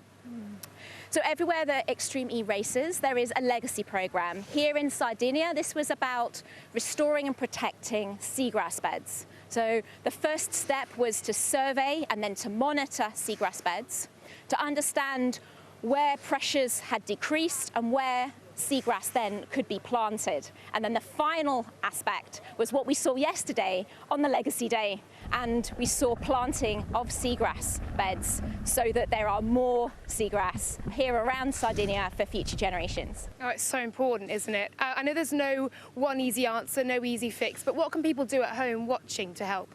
So everywhere that Extreme E races, there is a legacy program. Here in Sardinia, this was about restoring and protecting seagrass beds. So the first step was to survey and then to monitor seagrass beds, to understand where pressures had decreased and where seagrass then could be planted. And then the final aspect was what we saw yesterday on the Legacy Day. And we saw planting of seagrass beds so that there are more seagrass here around Sardinia for future generations. Oh, it's so important, isn't it? I know there's no one easy answer, no easy fix, but what can people do at home watching to help?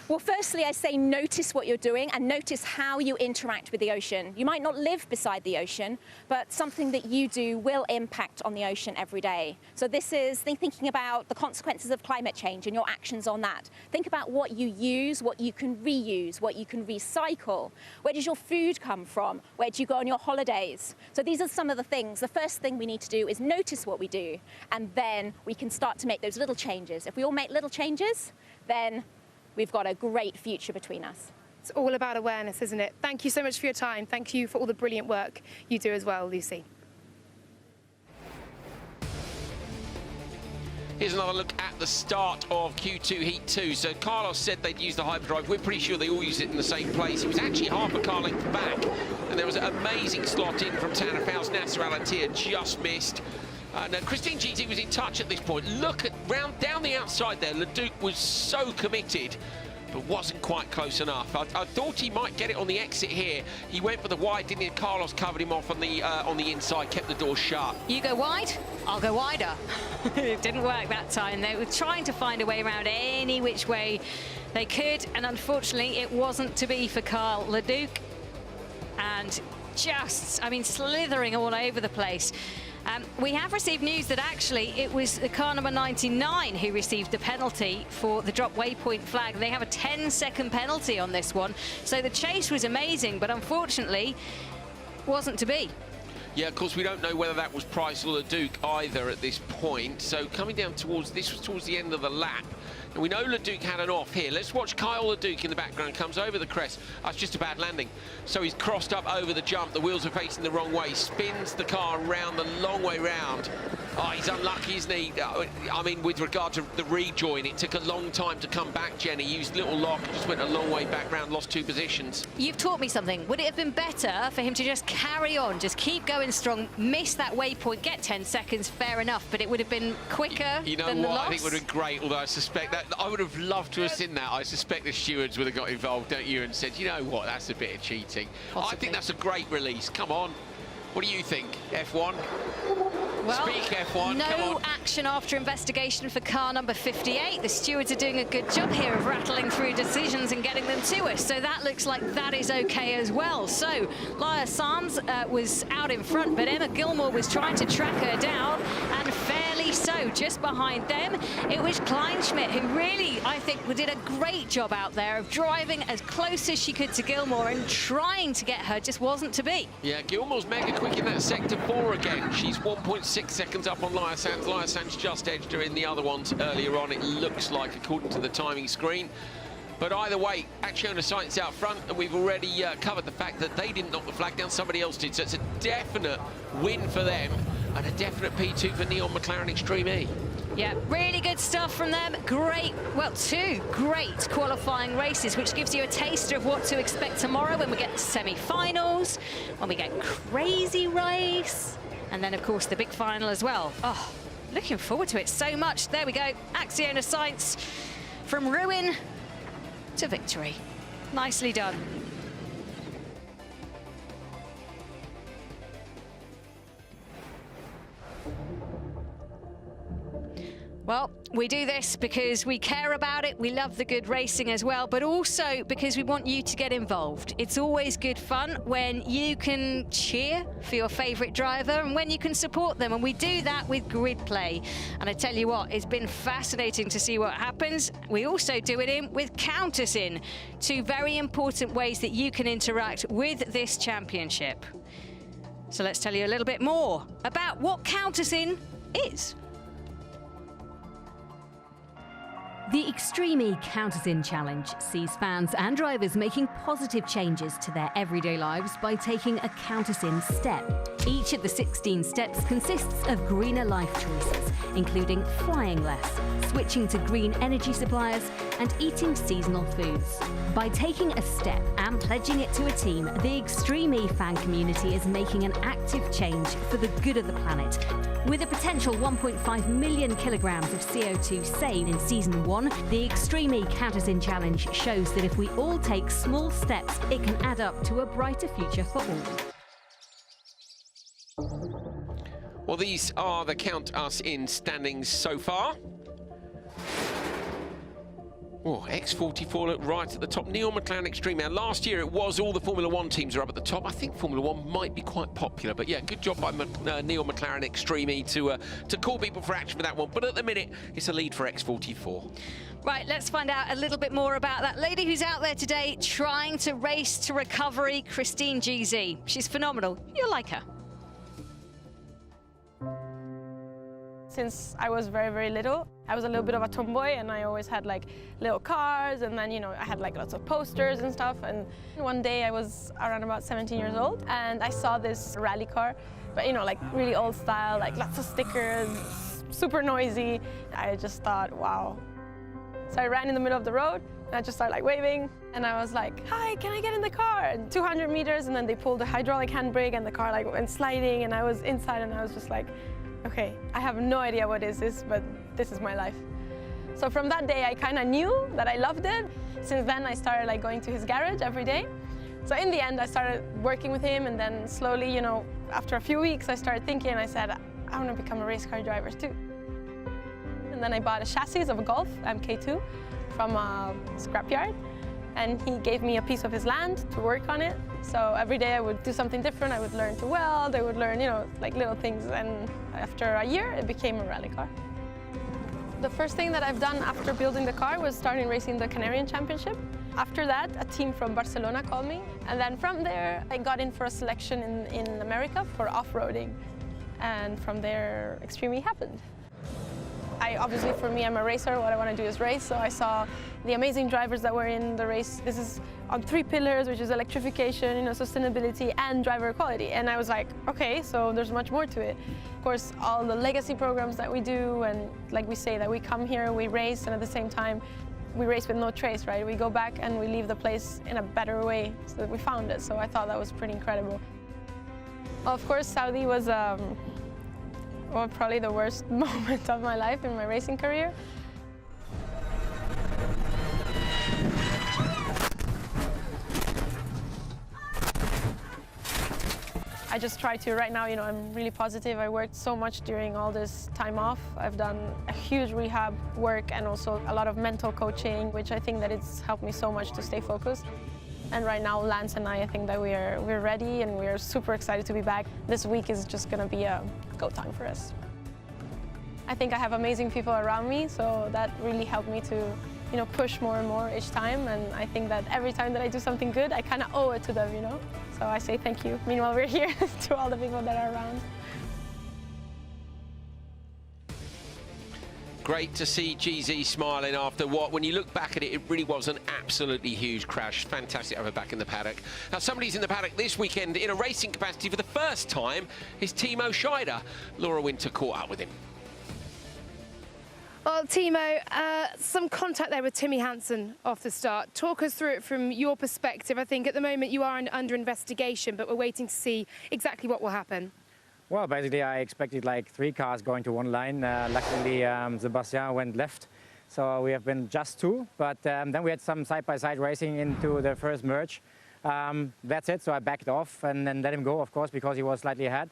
Well, firstly, I say notice what you're doing and notice how you interact with the ocean. You might not live beside the ocean, but something that you do will impact on the ocean every day. So this is thinking about the consequences of climate change and your actions on that. Think about what you use, what you can reuse, what you can recycle. Where does your food come from? Where do you go on your holidays? So these are some of the things. The first thing we need to do is notice what we do, and then we can start to make those little changes. If we all make little changes, then we've got a great future between us. It's all about awareness, isn't it? Thank you so much for your time. Thank you for all the brilliant work you do as well, Lucy. Here's another look at the start of Q2 Heat 2. So Carlos said they'd use the hyperdrive. We're pretty sure they all use it in the same place. It was actually half a car length back, and there was an amazing slot in from Tanner Fouts. Nasser Al-Attiyah just missed. And Christine GT was in touch at this point. Look at down the outside there. Leduc was so committed, but wasn't quite close enough. I thought he might get it on the exit here. He went for the wide, didn't he? Carlos covered him off on the inside, kept the door shut. You go wide, I'll go wider. It didn't work that time. They were trying to find a way around any which way they could, and unfortunately it wasn't to be for Carl Leduc. And just, I mean, slithering all over the place. We have received news that actually it was the car number 99 who received the penalty for the drop waypoint flag. They have a 10-second penalty on this one. So the chase was amazing, but unfortunately wasn't to be. Yeah, of course, we don't know whether that was Price or Leduc either at this point. So coming down towards, this was towards the end of the lap. And we know Leduc had an off here. Let's watch Kyle Leduc in the background, comes over the crest. That's just a bad landing. So he's crossed up over the jump. The wheels are facing the wrong way. Spins the car around the long way round. Oh, he's unlucky, isn't he? I mean, with regard to the rejoin, it took a long time to come back, Jenny. Used little lock, just went a long way back round, lost 2 positions. You've taught me something. Would it have been better for him to just carry on, just keep going strong, miss that waypoint, get 10 seconds, fair enough, but it would have been quicker You know than what? the loss? I think it would have been great, although I suspect that I would have loved to have seen that. I suspect the stewards would have got involved, don't you, and said, you know what, that's a bit of cheating. Possibly. I think that's a great release. Come on. What do you think, F1? Well, Speak, F1, come no on. action after investigation for car number 58. The stewards are doing a good job here of rattling through decisions and getting them to us. So that looks like that is okay as well. So Laia Sainz was out in front, but Emma Gilmore was trying to track her down, and fairly so. Just behind them, it was Kleinschmidt, who really, I think, did a great job out there of driving as close as she could to Gilmore and trying to get her, just wasn't to be. Yeah, Gilmore's mega quick in that sector 4 again. She's 1.6 seconds up on Laia Sainz. Laia Sainz just edged her in the other ones earlier on, it looks like, according to the timing screen. But either way, Acciona Sainz out front, and we've already covered the fact that they didn't knock the flag down, somebody else did. So it's a definite win for them, and a definite P2 for NEOM McLaren Extreme E. Yeah, really good stuff from them. Great, well, 2 great qualifying races, which gives you a taster of what to expect tomorrow when we get to semi-finals, when we get crazy race, and then, of course, the big final as well. Oh, looking forward to it so much. There we go, Acciona Sainz from ruin to victory. Nicely done. Well, we do this because we care about it, we love the good racing as well, but also because we want you to get involved. It's always good fun when you can cheer for your favourite driver and when you can support them, and we do that with grid play. And I tell you what, it's been fascinating to see what happens. We also do it in with Count Us In, 2 very important ways that you can interact with this championship. So let's tell you a little bit more about what Count Us In is. The Extreme E Count Us In Challenge sees fans and drivers making positive changes to their everyday lives by taking a Count Us In step. Each of the 16 steps consists of greener life choices, including flying less, switching to green energy suppliers, and eating seasonal foods. By taking a step and pledging it to a team, the Extreme E fan community is making an active change for the good of the planet. With a potential 1.5 million kilograms of CO2 saved in Season 1, the Extreme E Count Us In Challenge shows that if we all take small steps, it can add up to a brighter future for all. Well, these are the Count Us In standings so far. Oh, X44 look right at the top. NEOM McLaren Extreme. Now, last year it was all the Formula 1 teams are up at the top. I think Formula 1 might be quite popular, but yeah, good job by NEOM McLaren Extreme E to call people for action for that one. But at the minute, it's a lead for X44. Right, let's find out a little bit more about that lady who's out there today trying to race to recovery, Christine GZ. She's phenomenal. You'll like her. Since I was very, very little, I was a little bit of a tomboy, and I always had like little cars, and then, you know, I had like lots of posters and stuff. And one day I was around about 17 years old, and I saw this rally car, but, you know, like really old style, like lots of stickers, super noisy. I just thought, wow. So I ran in the middle of the road, and I just started like waving, and I was like, hi, can I get in the car? And 200 meters, and then they pulled the hydraulic handbrake, and the car like went sliding, and I was inside, and I was just like, okay, I have no idea what is this, but this is my life. So from that day, I kind of knew that I loved it. Since then, I started like going to his garage every day. So in the end, I started working with him, and then slowly, you know, after a few weeks, I started thinking, and I said, I want to become a race car driver too. And then I bought a chassis of a Golf MK2 from a scrapyard, and he gave me a piece of his land to work on it. So every day I would do something different. I would learn to weld, I would learn, you know, like little things, and after a year, it became a rally car. The first thing that I've done after building the car was starting racing the Canarian Championship. After that, a team from Barcelona called me, and then from there, I got in for a selection in America for off-roading, and from there, Extreme E happened. Obviously, for me, I'm a racer. What I want to do is race, so I saw the amazing drivers that were in the race. This is on 3 pillars, which is electrification, you know, sustainability, and driver equality. And I was like, okay, so there's much more to it. Of course, all the legacy programs that we do, and like we say, that we come here, we race, and at the same time, we race with no trace, right? We go back and we leave the place in a better way so that we found it. So I thought that was pretty incredible. Well, of course, Saudi was well, probably the worst moment of my life in my racing career. I just try to, right now, you know, I'm really positive. I worked so much during all this time off. I've done a huge rehab work and also a lot of mental coaching, which I think that it's helped me so much to stay focused. And right now, Lance and I think that we're ready, and we're super excited to be back. This week is just gonna be a go time for us. I think I have amazing people around me, so that really helped me to, you know, push more and more each time. And I think that every time that I do something good, I kind of owe it to them, you know? So I say thank you. Meanwhile, we're here to all the people that are around. Great to see GZ smiling after what, when you look back at it, it really was an absolutely huge crash. Fantastic to have her back in the paddock. Now, somebody's in the paddock this weekend in a racing capacity for the first time is Timo Scheider. Laura Winter caught up with him. Well, Timo, some contact there with Timmy Hansen off the start. Talk us through it from your perspective. I think at the moment you are under investigation, but we're waiting to see exactly what will happen. Well, basically I expected like 3 cars going to one line. Luckily, Sebastian went left, so we have been just 2. But then we had some side-by-side racing into the first merge. That's it, so I backed off and then let him go, of course, because he was slightly ahead.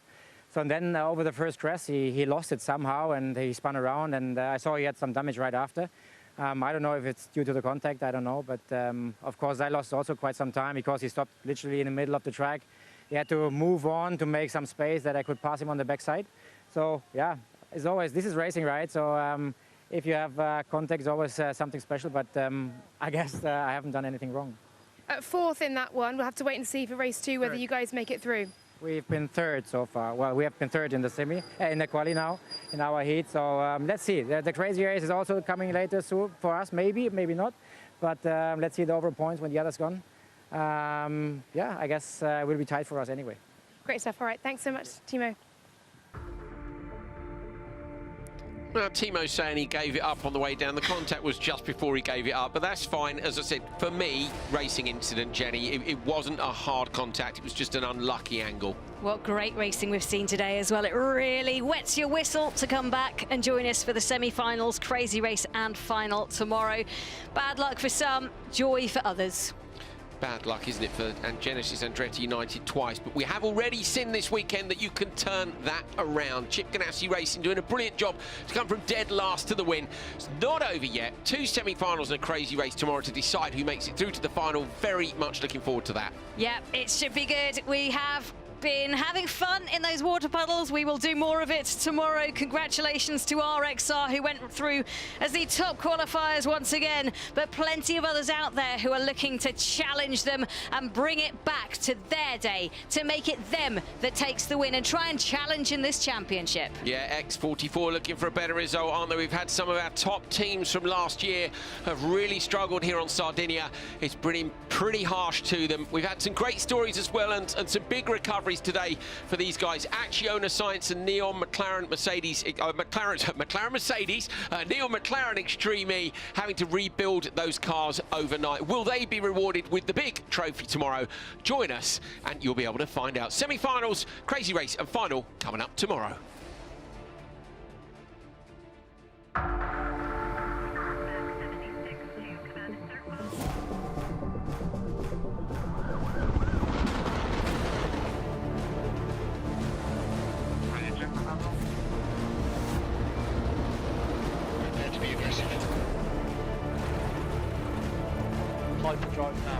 So then over the first crest, he lost it somehow, and he spun around, and I saw he had some damage right after. I don't know if it's due to the contact, I don't know, but of course I lost also quite some time because he stopped literally in the middle of the track. He had to move on to make some space that I could pass him on the backside. So yeah, as always, this is racing, right? So if you have contact, it's always something special, but I guess I haven't done anything wrong. 4th in that one. We'll have to wait and see for race 2 whether you guys make it through. We've been 3rd so far. Well, we have been 3rd in the semi, in the quali now, in our heat. So let's see. The crazy race is also coming later soon for us, maybe, maybe not. But let's see the overall points when the other's gone. Yeah, I guess it will be tight for us anyway. Great stuff. All right, thanks so much, Timo. Well, Timo's saying he gave it up on the way down. The contact was just before he gave it up, but that's fine. As I said, for me, racing incident, Jenny, it wasn't a hard contact. It was just an unlucky angle. What great racing we've seen today as well. It really wets your whistle to come back and join us for the semi-finals, crazy race and final tomorrow. Bad luck for some, joy for others. Bad luck, isn't it, for Genesis Andretti United twice, but we have already seen this weekend that you can turn that around. Chip Ganassi Racing doing a brilliant job to come from dead last to the win. It's not over yet. 2 semi-finals and a crazy race tomorrow to decide who makes it through to the final. Very much looking forward to that. Yeah, it should be good. We have been having fun in those water puddles. We will do more of it tomorrow. Congratulations to RXR, who went through as the top qualifiers once again, but plenty of others out there who are looking to challenge them and bring it back to their day, to make it them that takes the win and try and challenge in this championship. Yeah, X44 looking for a better result, aren't they? We've had some of our top teams from last year have really struggled here on Sardinia. It's been pretty harsh to them. We've had some great stories as well, and some big recoveries stories today for these guys. Acciona, Sainz and NEOM, McLaren, Mercedes, McLaren, Mercedes, NEOM, McLaren Extreme E, having to rebuild those cars overnight. Will they be rewarded with the big trophy tomorrow? Join us and you'll be able to find out. Semi-finals, crazy race and final coming up tomorrow. Hyperdrive now.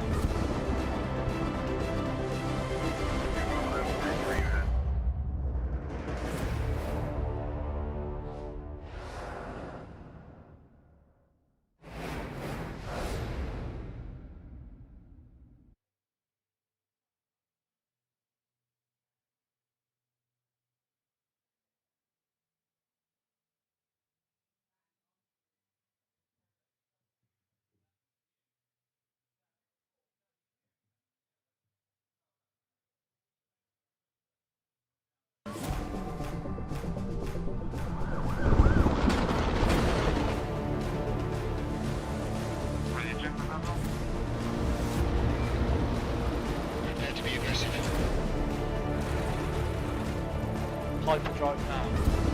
Hyperdrive now.